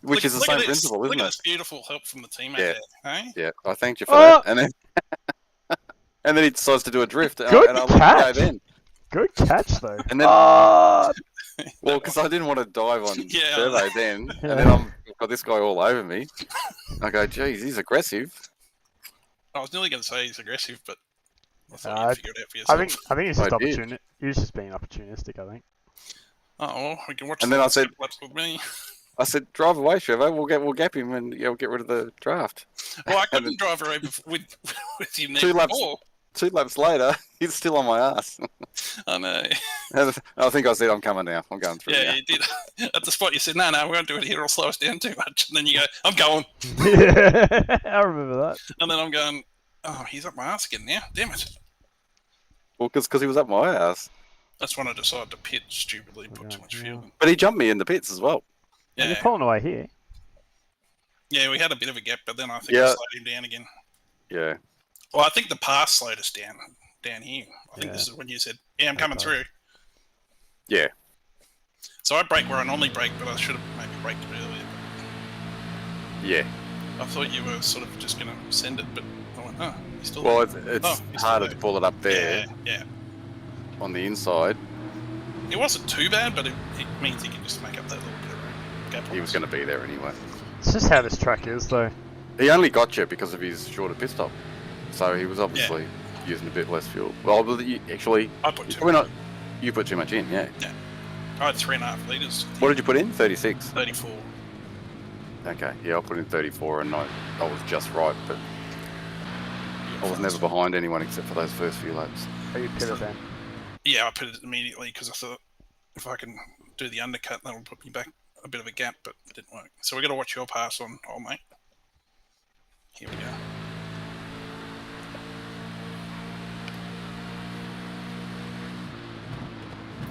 which is the Look at same this. principle, Look isn't at it? this beautiful help from the teammate Yeah. there, eh? Yeah, I thanked you for Oh! that, and then and then he decides to do a drift, Good and I let catch. him go then. Good catch though. And then, Oh! well, because I didn't want to dive on Yeah. Turbo then, Yeah. and then I've got this guy all over me. I go, geez, he's aggressive. I was nearly going to say he's aggressive, but I thought I you'd figure it out for yourself. I think he's just I did. He was just being opportunistic. I think. Oh, well, we can watch And the then I last said- couple laps with me. I said, drive away, Trevor. We'll gap him, and we'll get rid of the draft. Well, I couldn't drive around with him there 2 laps. before. 2 laps later, he's still on my ass. I know. And I think I said, I'm coming now. I'm going through Yeah, now. you did. At the spot, you said, no, we won't do it here. It'll slow us down too much. And then you go, I'm going. Yeah, I remember that. And then I'm going, oh, he's up my ass again now. Damn it. Well, because he was up my ass. That's when I decided to pit stupidly and put too much fuel in. But he jumped me in the pits as well. You're Yeah. pulling away here. Yeah, we had a bit of a gap, but then I think Yeah. I slowed him down again. Yeah. Well, I think the pass slowed us down here. I think Yeah. this is when you said, yeah, I'm coming Okay. through. Yeah. So I brake where I normally brake, but I should have maybe braked earlier. Yeah. I thought you were sort of just going to send it, but I went, oh, he's still Well, there. it's Oh, he's harder still to pull it up there Yeah. on the inside. It wasn't too bad, but it means he can just make up that little bit of room. Gap on He was us. going to be there anyway. It's just how this track is, though. He only got you because of his shorter pit stop. So he was obviously using a bit less fuel. Well, actually, I put you too probably much. not. You put too much in, yeah. I had 3.5 litres. What did you put in? 36. 34. Okay, yeah, I put in 34 and I was just right, but I was never behind anyone except for those first few laps. How you pit it then? Yeah, I put it immediately because I thought if I can do the undercut, that'll put me back a bit of a gap, but it didn't work. So we got to watch your pass on, old mate. Here we go.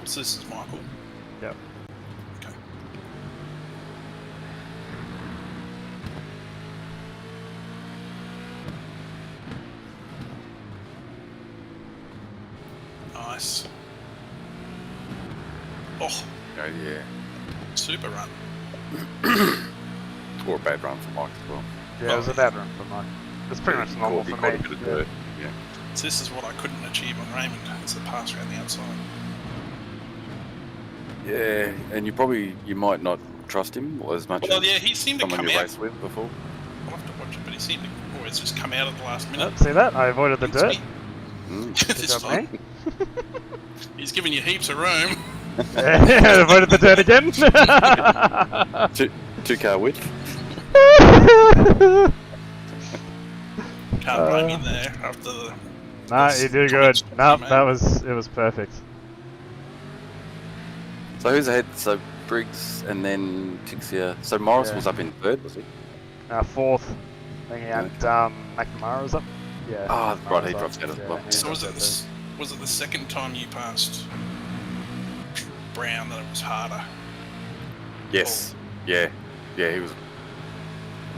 So this is Michael. Yep. Okay. Nice. Oh, Oh, yeah. super run. Or a bad run for Mike as well. Yeah, it was a bad run for Mike. It's pretty much normal He for caught me. a bit of Yeah. dirt. Yeah. So this is what I couldn't achieve on Raymond. It's the pass around the outside. Yeah, and you might not trust him as much Well, as yeah, he seemed to someone come you out. raced with before. I'll have to watch it, but he seemed to always just come out at the last minute. Oh, see that? I avoided the Beats dirt. me. Mm. Good This job, time. me. He's giving you heaps of room. Yeah, I avoided the dirt again. 2-car width. Can't blame him there after the. Nah, you did good. No, it was perfect. So who's ahead? So Briggs and then Tixia. So Morris Yeah. was up in third, was he? Fourth. And McNamara was up. Yeah. Oh, right, he McNamara dropped up. out as Yeah, well. he So dropped out was it the second time you passed Brown that it was harder? Yes. Yeah. Yeah, he was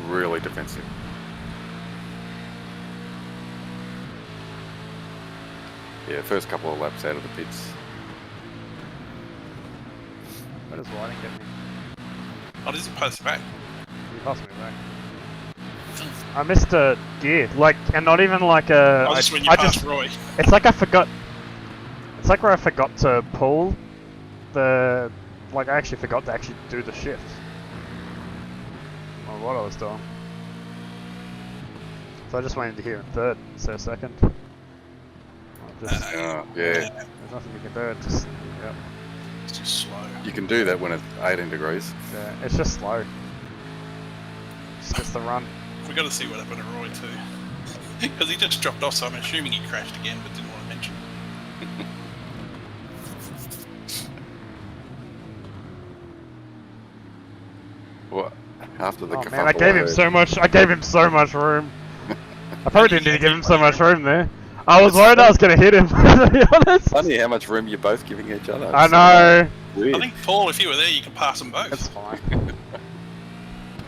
really defensive. Yeah, first couple of laps out of the pits. Where does Whiting get me? Oh, does he pass back? He passed me back. I missed a gear, and not even like a. Oh, this is when you I passed just, Roy. it's like I forgot. It's like where I forgot to pull the like I actually forgot to actually do the shift. Or what I was doing. So I just went into here in third instead of second. Just, Yeah. there's nothing you can do. It's just, yep. It's just slow. You can do that when it's 18 degrees. Yeah, it's just slow. Just gets the run. We got to see what happened to Roy too, because he just dropped off. So I'm assuming he crashed again, but didn't want to mention it. What? After the Oh kerfuffle, man, I gave him so much. I gave him so much room. I probably didn't need to give him so much room there. I was worried I was going to hit him, to be honest. Funny how much room you're both giving each other. I know. Weird. I think Paul, if you were there, you could pass them both. It's fine.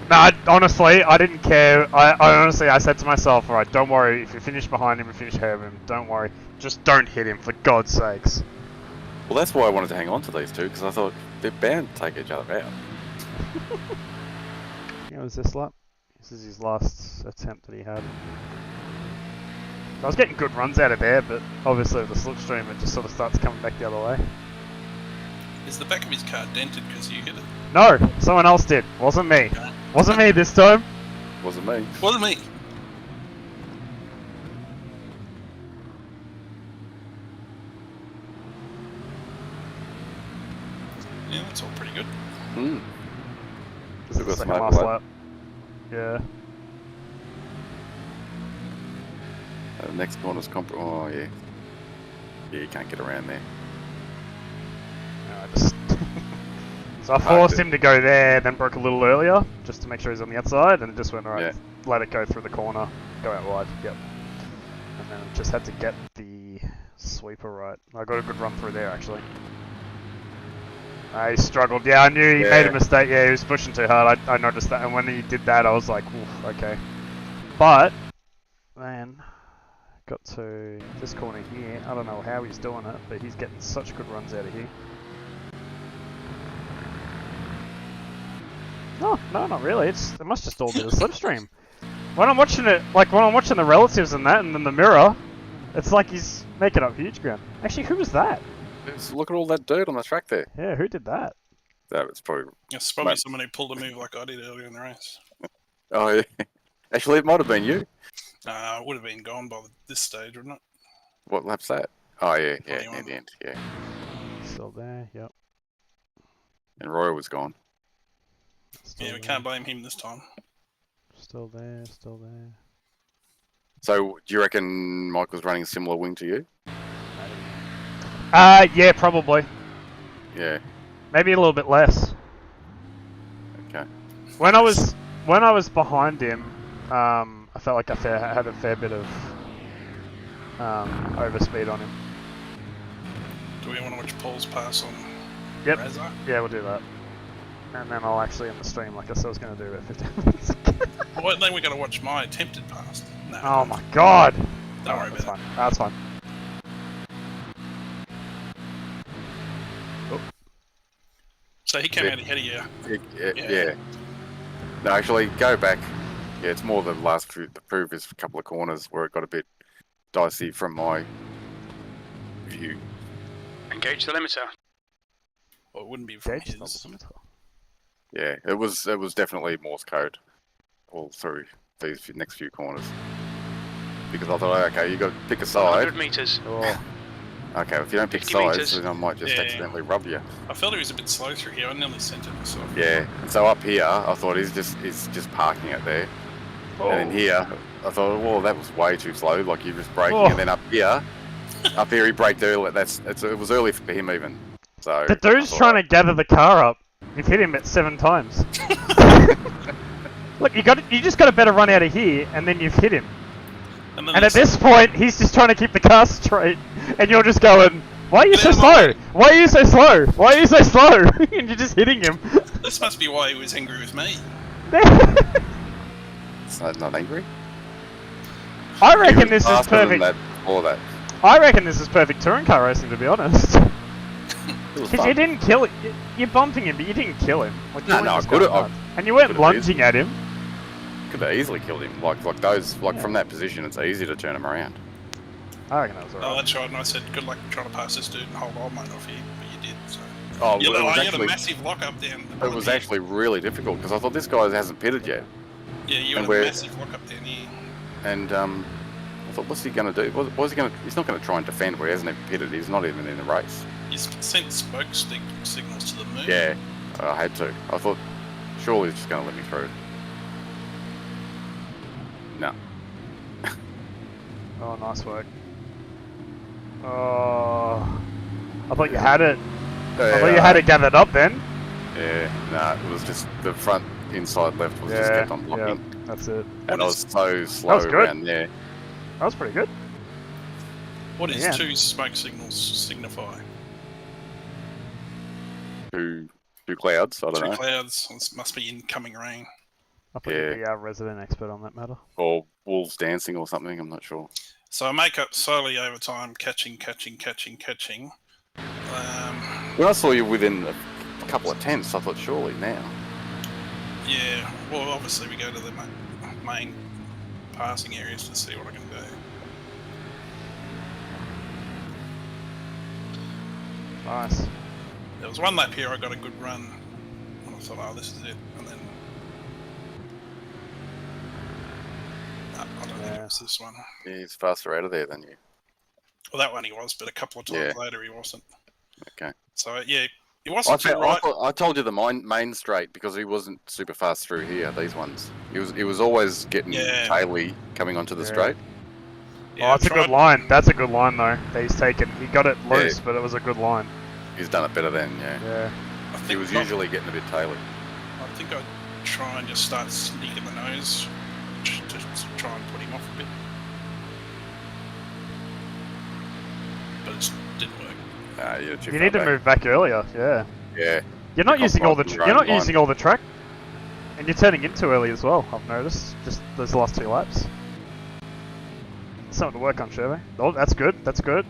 No, honestly, I didn't care. I honestly, I said to myself, alright, don't worry. If you finish behind him and finish ahead of him, don't worry. Just don't hit him, for God's sakes. Well, that's why I wanted to hang on to these two, because I thought they're bound to take each other out. Yeah, was this lap? This is his last attempt that he had. I was getting good runs out of there, but obviously with the slipstream, it just sort of starts coming back the other way. Is the back of his car dented because you hit it? No, someone else did. Wasn't me. Wasn't me this time. Wasn't me. Wasn't me. Yeah, that's all pretty good. Hmm. This is Took the us second an last overlap. lap. Yeah. Next corner's oh yeah. Yeah, you can't get around there. No, I just so I forced him to go there, then broke a little earlier, just to make sure he's on the outside, and it just went right. Let it go through the corner, go out wide. Yep. And then just had to get the sweeper right. I got a good run through there actually. He struggled. Yeah, I knew he made a mistake. Yeah, he was pushing too hard. I noticed that, and when he did that, I was like, oof, okay. But man, got to this corner here. I don't know how he's doing it, but he's getting such good runs out of here. No, not really. It must just all be the slipstream. When I'm watching it, like when I'm watching the relatives and that, and then the mirror, it's like he's making up huge ground. Actually, who was that? Just look at all that dirt on the track there. Yeah, who did that? That was probably. It's probably someone who pulled a move like I did earlier in the race. Oh yeah. Actually, it might have been you. It would have been gone by this stage, wouldn't it? What lap's that? Oh yeah, near 21. the end. Yeah. Still there. Yep. And Roy was gone. Still Yeah, we there. can't blame him this time. Still there. Still there. So, do you reckon Michael's running a similar wing to you? Yeah, probably. Yeah. Maybe a little bit less. Okay. When I was behind him, I felt like I had a fair bit of overspeed on him. Do we want to watch Paul's pass on Yep. Razor? Yeah, we'll do that. And then I'll actually end the stream like I said I was going to do about 15 minutes ago. Well, then we got to watch my attempted pass. No, Oh my god! don't worry That's about fine. That's fine. it. So he came out ahead of you. Yeah. No, actually, go back. Yeah, it's more the the previous couple of corners where it got a bit dicey from my view. Engage the limiter. Well, it wouldn't be from Gauge his. Yeah, it was definitely Morse code all through these next few corners. Because I thought, okay, you got to pick a side. 100 meters. Oh. Okay, if you don't pick 50 sides, meters. then I might just accidentally rub you. I felt he was a bit slow through here. I nearly sent it myself. Yeah, and so up here, I thought he's just parking it there. Oh. And then here, I thought, well, that was way too slow. Like you're just braking, Oh. and then up here he braked early. It was early for him even. So The dude's trying to gather the car up. You've hit him at 7 times. Look, you just got a better run out of here, and then you've hit him. And, then And at there's- this point, he's just trying to keep the car straight, and you're just going, "Why are you so Get out of slow? my way." Why are you so slow? Why are you so slow?" And you're just hitting him. this must be why he was angry with me. It's not angry. I reckon He was this is faster than perfect. that before that. I reckon this is perfect touring car racing, to be honest. It was Because you fun. didn't kill it. You're bumping him, but you didn't kill him. Like, you No, weren't no, I just could've- going nuts. And you weren't could've lunging at him. Could have easily killed him. Like from that position, it's easy to turn him around. I reckon that was Oh, alright. that's right. And I said, good luck trying to pass this dude and hold old mate off you. But you did, so. Oh, You it was had a actually massive lock up down. it was actually really difficult because I thought this guy hasn't pitted yet, Yeah, you and had a massive lock up down here. and I thought, what's he going to do? What's he going to? He's not going to try and defend where he hasn't even pitted. He's not even in the race. He's sent smoke signals to the moon. Yeah, I had to. I thought, surely he's just going to let me through. No. Oh, nice work. Oh, I thought you had it. I thought you had it gathered up then. Yeah, nah, it was just the front inside left was just kept on blocking. Yeah, that's it. And I was so slow around there. That was pretty good. What does 2 smoke signals signify? Two clouds, I don't know. 2 clouds. This must be incoming rain. I thought you'd be our resident expert on that matter. Or wolves dancing or something, I'm not sure. So I make up slowly over time, catching. When I saw you within a couple of tenths, I thought, surely now. Yeah, well, obviously we go to the main passing areas to see what I can do. Nice. There was one lap here I got a good run, and I thought, oh, this is it, and then... No, I don't think it was this one. Yeah, he's faster out of there than you. Well, that one he was, but a couple of times later he wasn't. Okay. So, yeah, he wasn't too right. I told you the main straight because he wasn't super fast through here, these ones. He was always getting taily coming onto the straight. Yeah, that's a good line. That's a good line, though, that he's taken. He got it loose, but it was a good line. He's done it better then, yeah. I think he was usually getting a bit taily. I think I'd try and just start sneaking the nose to try and put him off a bit. But it didn't work. You need to move back earlier, yeah. Yeah. You're not using all the track, and you're turning in too early as well. I've noticed just those last 2 laps. Something to work on, Shervo. Oh, that's good. That's good.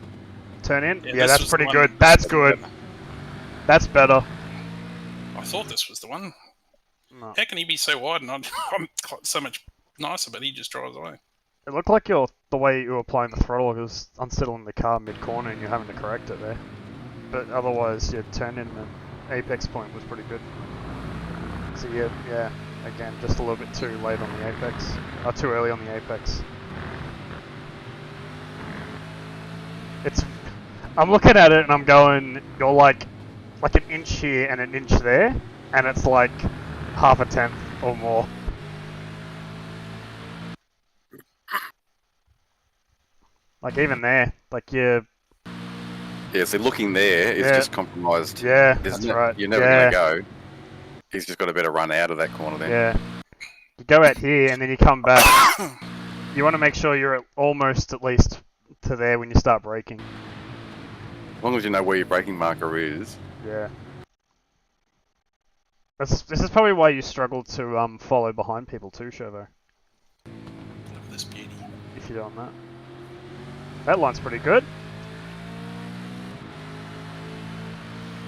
Turn in. Yeah, that's pretty good. That's good. That's better. I thought this was the one. No. How can he be so wide and I'm so much nicer, but he just drives away? It looked like the way you were applying the throttle was unsettling the car mid-corner and you're having to correct it there. But otherwise, your turn in and apex point was pretty good. So yeah, again, just a little bit too late on the apex. Or too early on the apex. I'm looking at it and I'm going, you're like an inch here and an inch there, and it's like half a tenth or more. Like even there, like you're... Yeah, so looking there is just compromised. Yeah, that's right. You're never going to go. He's just got a better run out of that corner then. Yeah. You go out here and then you come back. You want to make sure you're almost at least to there when you start braking. As long as you know where your braking marker is. Yeah. This is probably why you struggle to follow behind people too, Shervo. Look at this beauty. If you're doing that. That line's pretty good.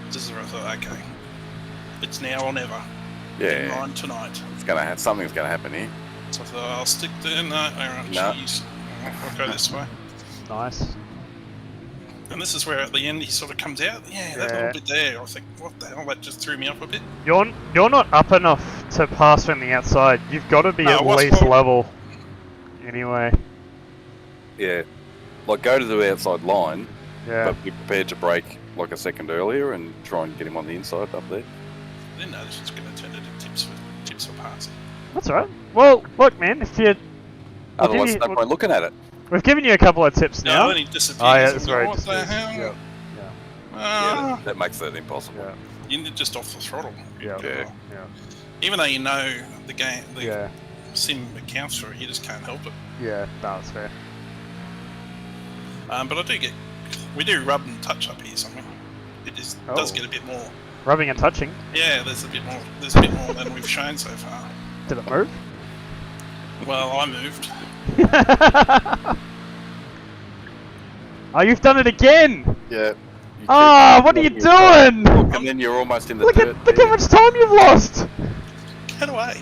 This is where I thought, okay, it's now or never. Yeah. Line tonight. It's something's gonna happen here. So I thought I'll stick there. No, jeez. I'll go this way. Nice. And this is where at the end he sort of comes out. Yeah, that little bit there. I think, what the hell? That just threw me off a bit. You're not up enough to pass from the outside. You've got to be at least level. Anyway. Yeah. Like go to the outside line. Yeah. But be prepared to brake like a second earlier and try and get him on the inside up there. I didn't know this was going to turn into tips for passing. That's alright. Well, look, man, if you... Otherwise, no point looking at it. We've given you a couple of tips now. Then he disappears. Oh, yeah, that's right. What the hell? Yeah, that makes that impossible. Yeah. You need just off the throttle. Yeah. Even though you know the game, the sim accounts for it, you just can't help it. Yeah, no, that's fair. But we do rub and touch up here somewhere. It just does get a bit more. Rubbing and touching? Yeah, there's a bit more than we've shown so far. Did it move? Well, I moved. Oh, you've done it again! Yeah. Oh, what are you doing? And then you're almost in the dirt. Look how much time you've lost! Get away.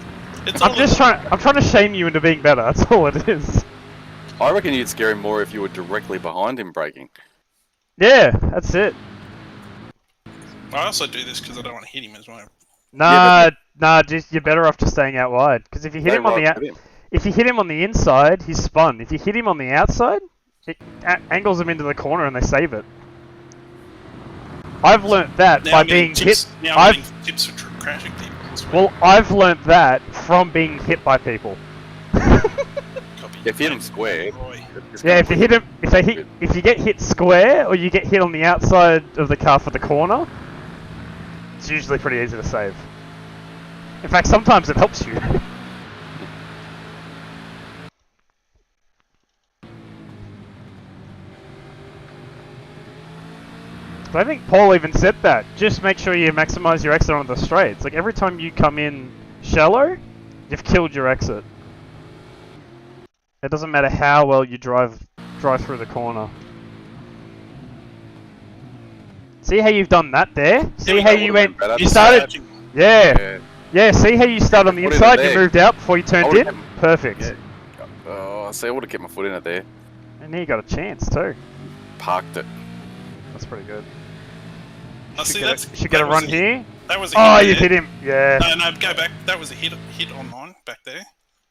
I'm trying to shame you into being better, that's all it is. I reckon you'd scare him more if you were directly behind him braking. Yeah, that's it. I also do this because I don't want to hit him as well. Nah, you're better off just staying out wide. Because if you hit Stay him on right the with him. if you hit him on the inside, he's spun. If you hit him on the outside, it angles him into the corner and they save it. I've learnt that Now by I'm getting being tips. hit. Now I'm getting tips for crashing people. as well. Well, I've learnt that from being hit by people. Copy. If you hit him square, Roy. it's Yeah, gonna if you put hit him, if you get hit square or you get hit on the outside of the car for the corner, it's usually pretty easy to save. In fact, sometimes it helps you. But I think Paul even said that. Just make sure you maximize your exit onto the straights. Like every time you come in shallow, you've killed your exit. It doesn't matter how well you drive through the corner. See how you've done that there? See how you went? You started. Yeah. Yeah. See how you started on the Put it in inside. You there. moved out before you I turned would've in. Perfect. Yeah. Oh, see, I would have kept my foot in it there. And now you got a chance too. Parked it. That's pretty good. I see Should get a run here. That was a hit. Oh, there. you hit him. Yeah. No, go back. That was a hit on mine back there.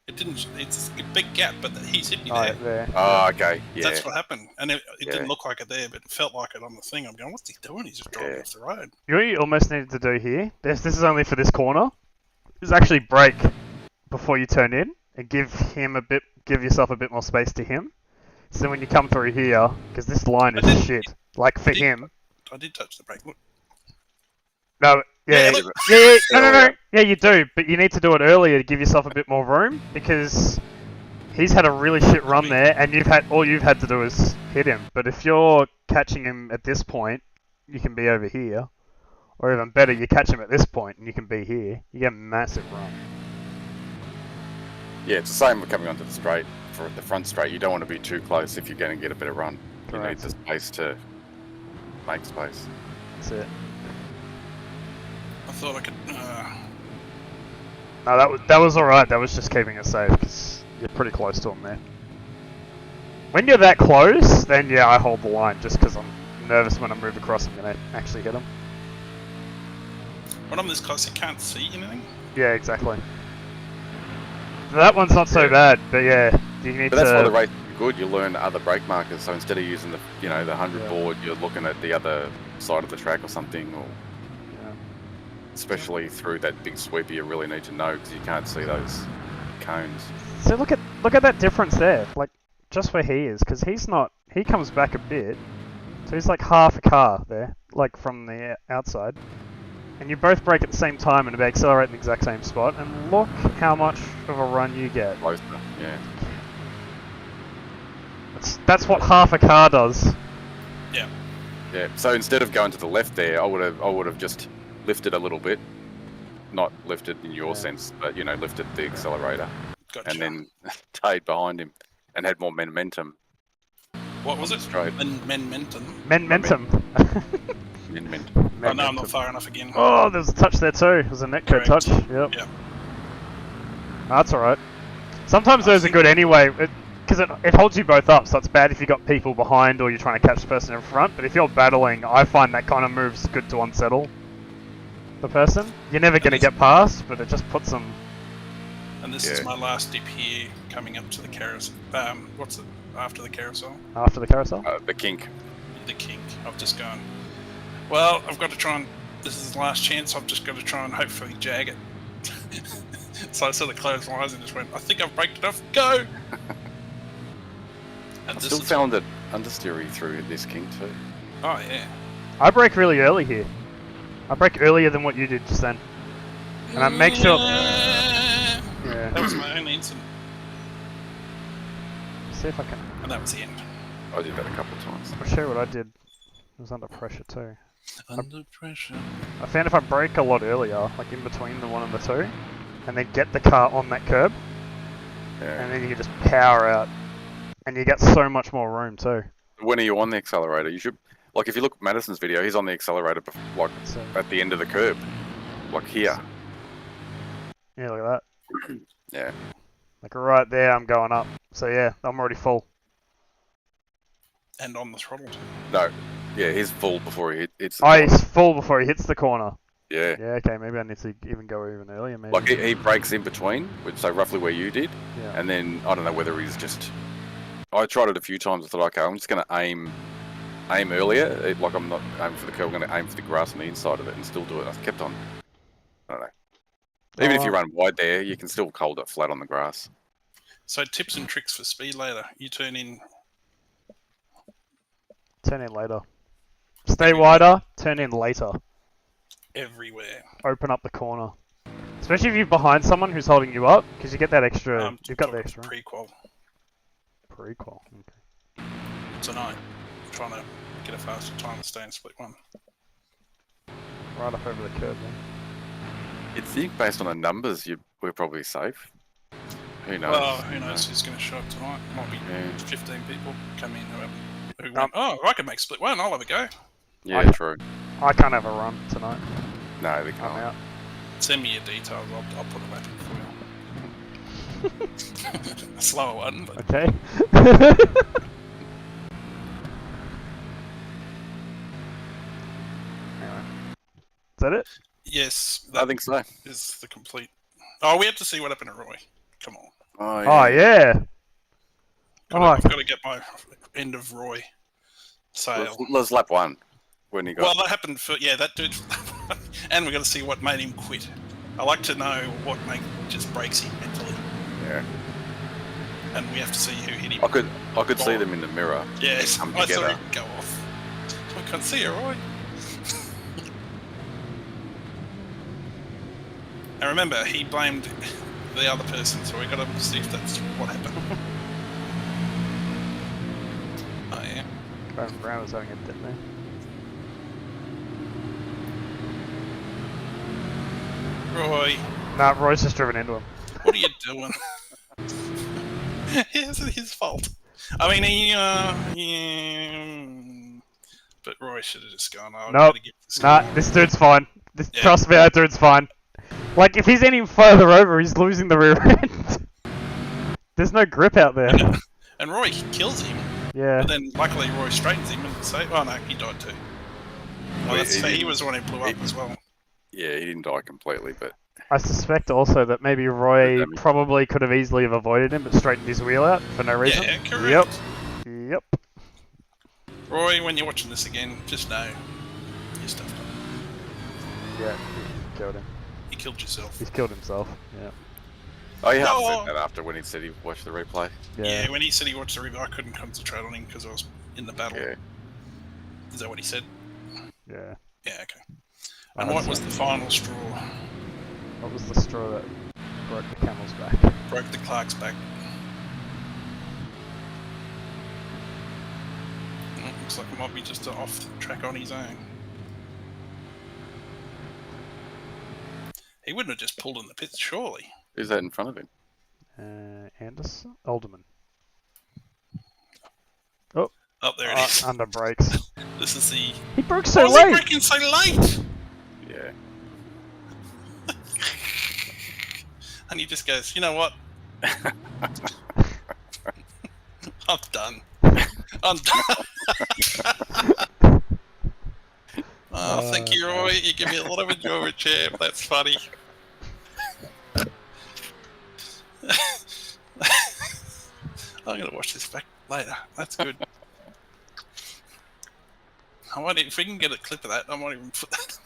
It didn't. It's a big gap, but he's hit me there. There. Oh, okay. Yeah. That's what happened, and it Yeah. didn't look like it there, but it felt like it on the thing. I'm going, what's he doing? He's just driving Yeah. off the road. You know what you almost needed to do here? This is only for this corner. Is actually brake before you turn in and give yourself a bit more space to him. So when you come through here, because this line is shit. Like for him. I did touch the brake. Look. No, yeah, look. yeah, no. Yeah, you do, but you need to do it earlier to give yourself a bit more room because he's had a really shit run there, and all you've had to do is hit him. But if you're catching him at this point, you can be over here, or even better, you catch him at this point and you can be here. You get a massive run. Yeah, it's the same with coming onto the straight. For the front straight, you don't want to be too close if you're going to get a better run. Correct. You need the space to make space. That's it. I thought I could. No, that was alright. That was just keeping it safe because you're pretty close to him there. When you're that close, then yeah, I hold the line just because I'm nervous when I move across. I'm gonna actually hit him. When I'm this close, I can't see anything. Yeah, exactly. That one's not so bad, but yeah, you need But that's why the to. race is good. You learn other brake markers. So instead of using the 100 board, you're looking at the other side of the track or something. Or especially through that big sweeper, you really need to know because you can't see those cones. So look at that difference there. Like just where he is, because he comes back a bit, so he's like half a car there, like from the outside. And you both brake at the same time and accelerate in the exact same spot, and look how much of a run you get. Closer, yeah. That's what half a car does. Yeah. Yeah. So instead of going to the left there, I would have just lifted a little bit, not lifted in your sense, but lifted the accelerator, Gotcha. and then stayed behind him and had more momentum. What was it? Straight. Momentum. Momentum. Oh no, I'm not far enough again. Oh, there's a touch there too. There's a netcode touch. Yep. Yeah. That's alright. Sometimes those are good anyway, because it holds you both up, so it's bad if you got people behind or you're trying to catch the person in front, but if you're battling, I find that kind of move's good to unsettle the person. You're never going to get past, but it just puts them... And this is my last dip here, coming up to the carousel. What's it? After the carousel? After the carousel? The kink. The kink. I've just gone, well, I've got to try and... This is the last chance. I've just got to try and hopefully jag it. So I sort of closed my eyes and just went, I think I've braked enough. Go! I still found it understeery through this kink too. Oh, yeah. I brake really early here. I brake earlier than what you did just then. And I make sure... Yeah. Yeah. That was my only incident. See if I can... And that was the end. I did that a couple of times. I'll show you what I did. I was under pressure too. Under pressure. I found if I brake a lot earlier, like in between the 1 and the 2, and then get the car on that curb, and then you can just power out, and you get so much more room too. When are you on the accelerator? You should, like, if you look at Madison's video, he's on the accelerator, like at the end of the curb, like here. Yeah, look at that. Yeah. Like right there, I'm going up. So yeah, I'm already full. And on the throttle too. No, Yeah, he's full before he hits the Oh, corner. he's full before he hits the corner. Yeah. Yeah, okay, maybe I need to even go even earlier, maybe. Like, he breaks in between, which so roughly where you did. Yeah. And then, I don't know whether he's just... I tried it a few times. I thought, okay, I'm just going to aim earlier. Like, I'm not aiming for the curve. I'm going to aim for the grass on the inside of it and still do it. I kept on... I don't know. Even if you run wide there, you can still hold it flat on the grass. So tips and tricks for speed later. You turn in later. Stay wider, turn in later. everywhere. Open up the corner. Especially if you're behind someone who's holding you up, because you get that extra... you've got the extra... Prequel. Prequel, okay. Tonight. Trying to get a faster time to stay in split one. Right up over the curb then. You'd think, based on the numbers, we're probably safe. Who knows? Well, who knows who's going to show up tonight? Might be 15 people come in who went, oh, I can make split one, I'll have a go. Yeah, true. I can't have a run tonight. No, they I'm can't. out. Send me your details, I'll put a lap in for you. A slower one, but... Okay. Is that it? Yes, I think so. Is the complete... Oh, we have to see what happened to Roy. Come on. Oh, yeah. Oh, yeah. I've got to get my end of Roy sale. Let's lap one. When he got... Well, that happened for... Yeah, that dude... And we've got to see what made him quit. I like to know what just breaks him mentally. Yeah. And we have to see who hit him. I could see them in the mirror. Yes, come I saw together. him go off. I can't see her, Roy. And remember, he blamed the other person, so we got to see if that's what happened. Oh yeah. Brown was having a dip there. Roy, Nah, Roy's just driven into him. what are you doing? It isn't his fault. I mean, but Roy should have just gone. Oh, Nope. Nah, this dude's fine. Trust me, that dude's fine. Like, if he's any further over, he's losing the rear end. There's no grip out there. And Roy kills him. Yeah. But then, luckily, Roy straightens him and say, "Oh no, he died too." Oh, he was the one who blew up as well. Yeah, he didn't die completely, but... I suspect also that maybe Roy probably could have easily have avoided him, but straightened his wheel out for no reason. Yeah, correct. Yep. Roy, when you're watching this again, just know your stuff done. Yeah, he killed him. You killed yourself. He's killed himself, yeah. Oh, you have said that after when he said he watched the replay. Yeah, when he said he watched the replay, I couldn't concentrate on him because I was in the battle. Yeah. Is that what he said? Yeah. Yeah, okay. And what was the final straw? What was the straw that broke the camel's back? Broke the Clark's back. Well, looks like it might be just off the track on his own. He wouldn't have just pulled in the pits, surely. Who's that in front of him? Anderson? Alderman. Oh. Oh, there it is. Under brakes. This is the... He broke so late! Why was he braking so late? Yeah. And he just goes, you know what? I'm done. I'm done. Oh, thank you, Roy. You give me a lot of enjoyment, champ. That's funny. I'm going to watch this back later. That's good. I might, if we can get a clip of that, I might even put that.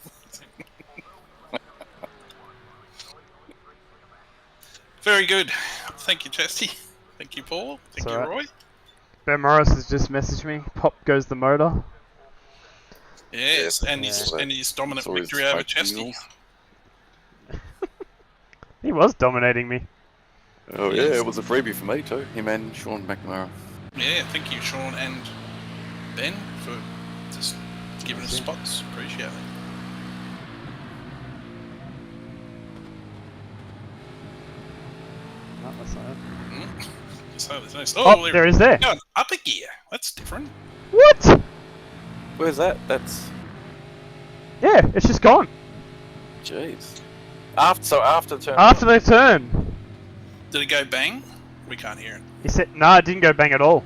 Very good. Thank you, Chesty. Thank you, Paul. Thank you, Roy. Ben Morris has just messaged me. Pop goes the motor. Yes, and his dominant victory over Chesty. He was dominating me. Oh yeah, it was a freebie for me too. Him and Sean McNamara. Yeah, thank you, Sean and Ben, for just giving us spots. Appreciate it. No, that's not it. So there's no... Oh, there is there. Going up a gear. That's different. What? Where's that? That's... Yeah, it's just gone. Jeez. After the turn. After the turn. Did it go bang? We can't hear it. He said, no, it didn't go bang at all.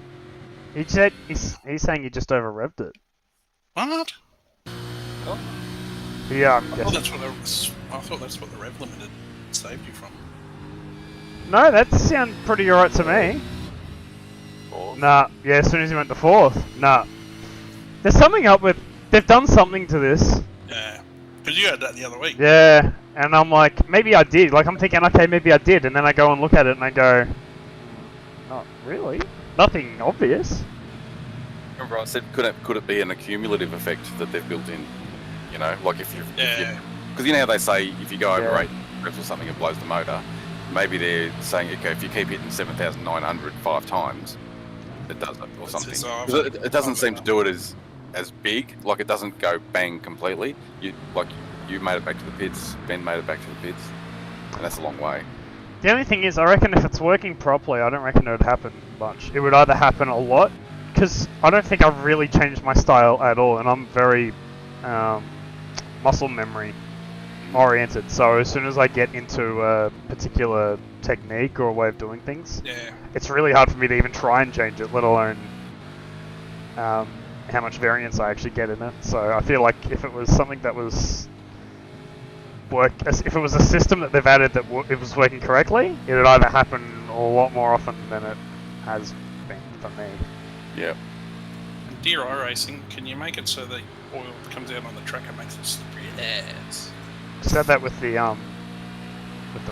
He said, he's saying he just over revved it. What? Yeah, I'm I guessing. thought that's what the rev limited saved you from. No, that sounds pretty alright to me. Nah, yeah, as soon as you went to 4th. Nah. There's something up with... They've done something to this. Yeah. Because you had that the other week. Yeah, and I'm like, maybe I did. Like, I'm thinking, okay, maybe I did. And then I go and look at it and I go, not really. Nothing obvious. Remember I said, could it be an accumulative effect that they've built in? You know, like if you... Yeah. Because you know how they say, if you go over Yeah. 8 reps or something, it blows the motor. Maybe they're saying, okay, if you keep hitting 7,900 5 times, it does it, or something. It's off. 'Cause it doesn't seem to do it as big. Like, it doesn't go bang completely. You made it back to the pits, Ben made it back to the pits, and that's a long way. The only thing is, I reckon if it's working properly, I don't reckon it would happen much. It would either happen a lot, because I don't think I've really changed my style at all, and I'm very muscle memory oriented. So as soon as I get into a particular technique or a way of doing things, Yeah. it's really hard for me to even try and change it, let alone how much variance I actually get in it. So I feel like if it was something that was if it was a system that they've added that it was working correctly, it would either happen a lot more often than it has been for me. Yeah. And dear iRacing, can you make it so the oil that comes out on the track and makes it slippery as? Said that with the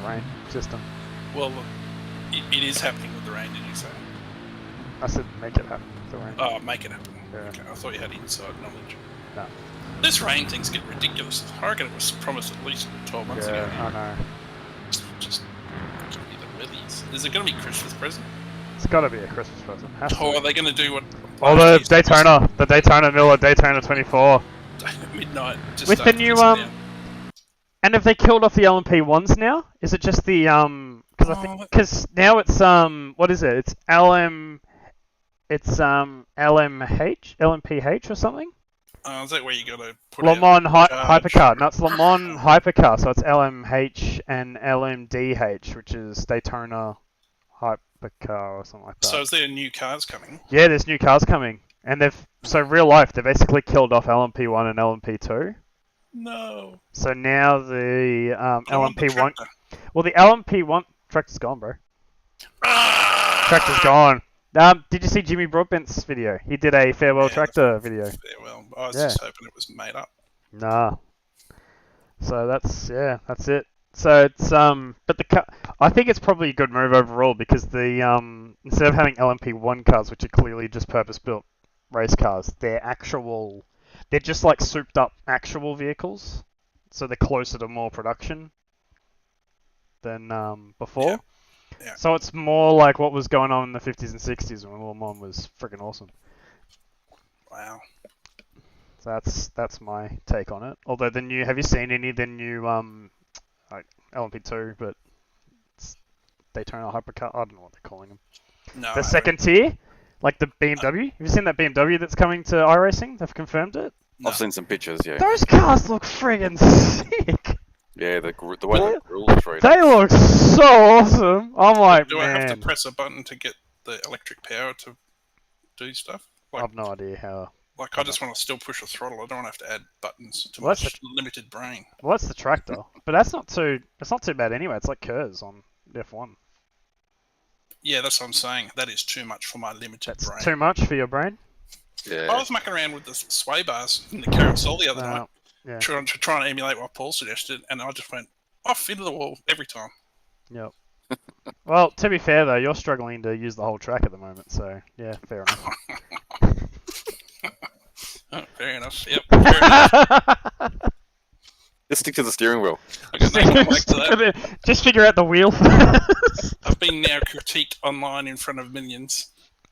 rain system. Well, it is happening with the rain, did you say? I said make it happen with the rain. Oh, make it happen. Yeah. Okay, I thought you had inside knowledge. No. This rain thing's getting ridiculous. I reckon it was promised at least 12 months ago. Yeah, I know. Just give me the willies. Is it going to be Christmas present? It's got to be a Christmas present. Has to Or be. are they going to do what? Oh, the Daytona Miller Daytona 24. Midnight. Just With the new And have they killed off the LMP ones now? Is it just the because now it's what is it? It's LMPH or something? Is that where you got to put Le Mans out Hypercar. No, it's Le Mans Hypercar, so it's LMH and LMDH, which is Daytona Hypercar or something like that. So is there new cars coming? Yeah, there's new cars coming, and real life they basically killed off LMP1 and LMP2. No. So now the LMP1. tractor. Well, the LMP1 tractor's gone, bro. Tractor's gone. Did you see Jimmy Broadbent's video? He did a farewell tractor video. Farewell. I was just hoping it was made up. Nah. So that's it. So it's but I think it's probably a good move overall because the instead of having LMP1 cars, which are clearly just purpose-built race cars, they're just like souped up actual vehicles, so they're closer to more production than before. Yeah. Yeah. So it's more like what was going on in the 50s and 60s when Le Mans was freaking awesome. Wow. So that's my take on it. Although have you seen any of the new like LMP2, but it's Daytona Hypercar? I don't know what they're calling them. No. The second tier, like the BMW. Have you seen that BMW that's coming to iRacing? They've confirmed it. No. I've seen some pictures, yeah. Those cars look friggin' sick. Yeah, the way the grills treat. They look so awesome. I'm like, Do man. I have to press a button to get the electric power to do stuff? I have no idea how. Like, I just want to still push a throttle. I don't want to have to add buttons to Well, my that's limited brain. Well, that's the tractor, but that's not too bad anyway. It's like Kurz on F1. Yeah, that's what I'm saying. That is too much for my limited That's brain. too much for your brain. Yeah. I was mucking around with the sway bars in the carousel the other night, Yeah. trying to emulate what Paul suggested, and I just went off into the wall every time. Yep. Well, to be fair though, you're struggling to use the whole track at the moment, so yeah, fair enough. Oh, fair enough. Yep. Fair enough. Just stick to the steering wheel. I got no comment to that. Just figure out the wheel first. I've been now critiqued online in front of millions.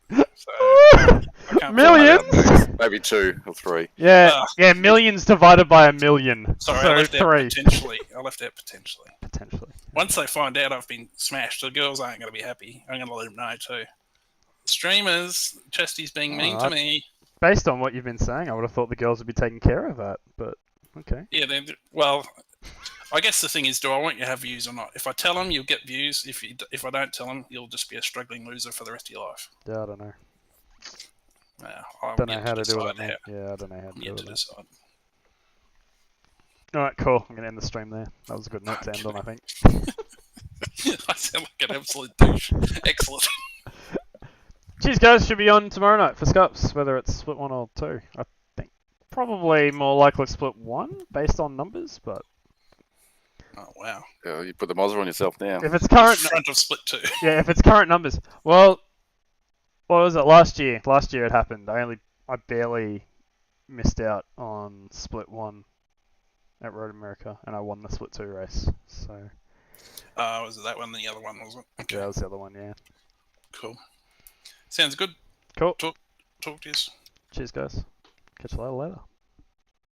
So I can't Millions? Maybe 2 or 3. Yeah, millions divided by a million. Sorry, so I left 3. out potentially. I left out potentially. Potentially. Once they find out I've been smashed, the girls aren't going to be happy. I'm going to let them know too. Streamers, Chesty's being mean to me. Based on what you've been saying, I would have thought the girls would be taking care of that, but okay. Yeah, well, I guess the thing is, do I want you to have views or not? If I tell them, you'll get views. If I don't tell them, you'll just be a struggling loser for the rest of your life. Yeah, I don't know. I Don't know how to do that, man. Yeah, I don't know how to do Yet to that. decide. Alright, cool. I'm gonna end the stream there. That was a good note to end on, I think. I sound like an absolute douche. Excellent. Cheers, guys. Should be on tomorrow night for Scups, whether it's split 1 or 2. I think probably more likely split 1 based on numbers, but Oh wow. Yeah, you put the Mozza on yourself now. if it's current, Front of split 2. yeah, if it's current numbers. Well, what was it last year? Last year it happened. I barely missed out on split 1 at Road America, and I won the split 2 race. So Was it that one? The other one wasn't. Okay. yeah, that was the other one. Yeah. Cool. Sounds good. Cool. Talk to you. Cheers, guys. Catch you later.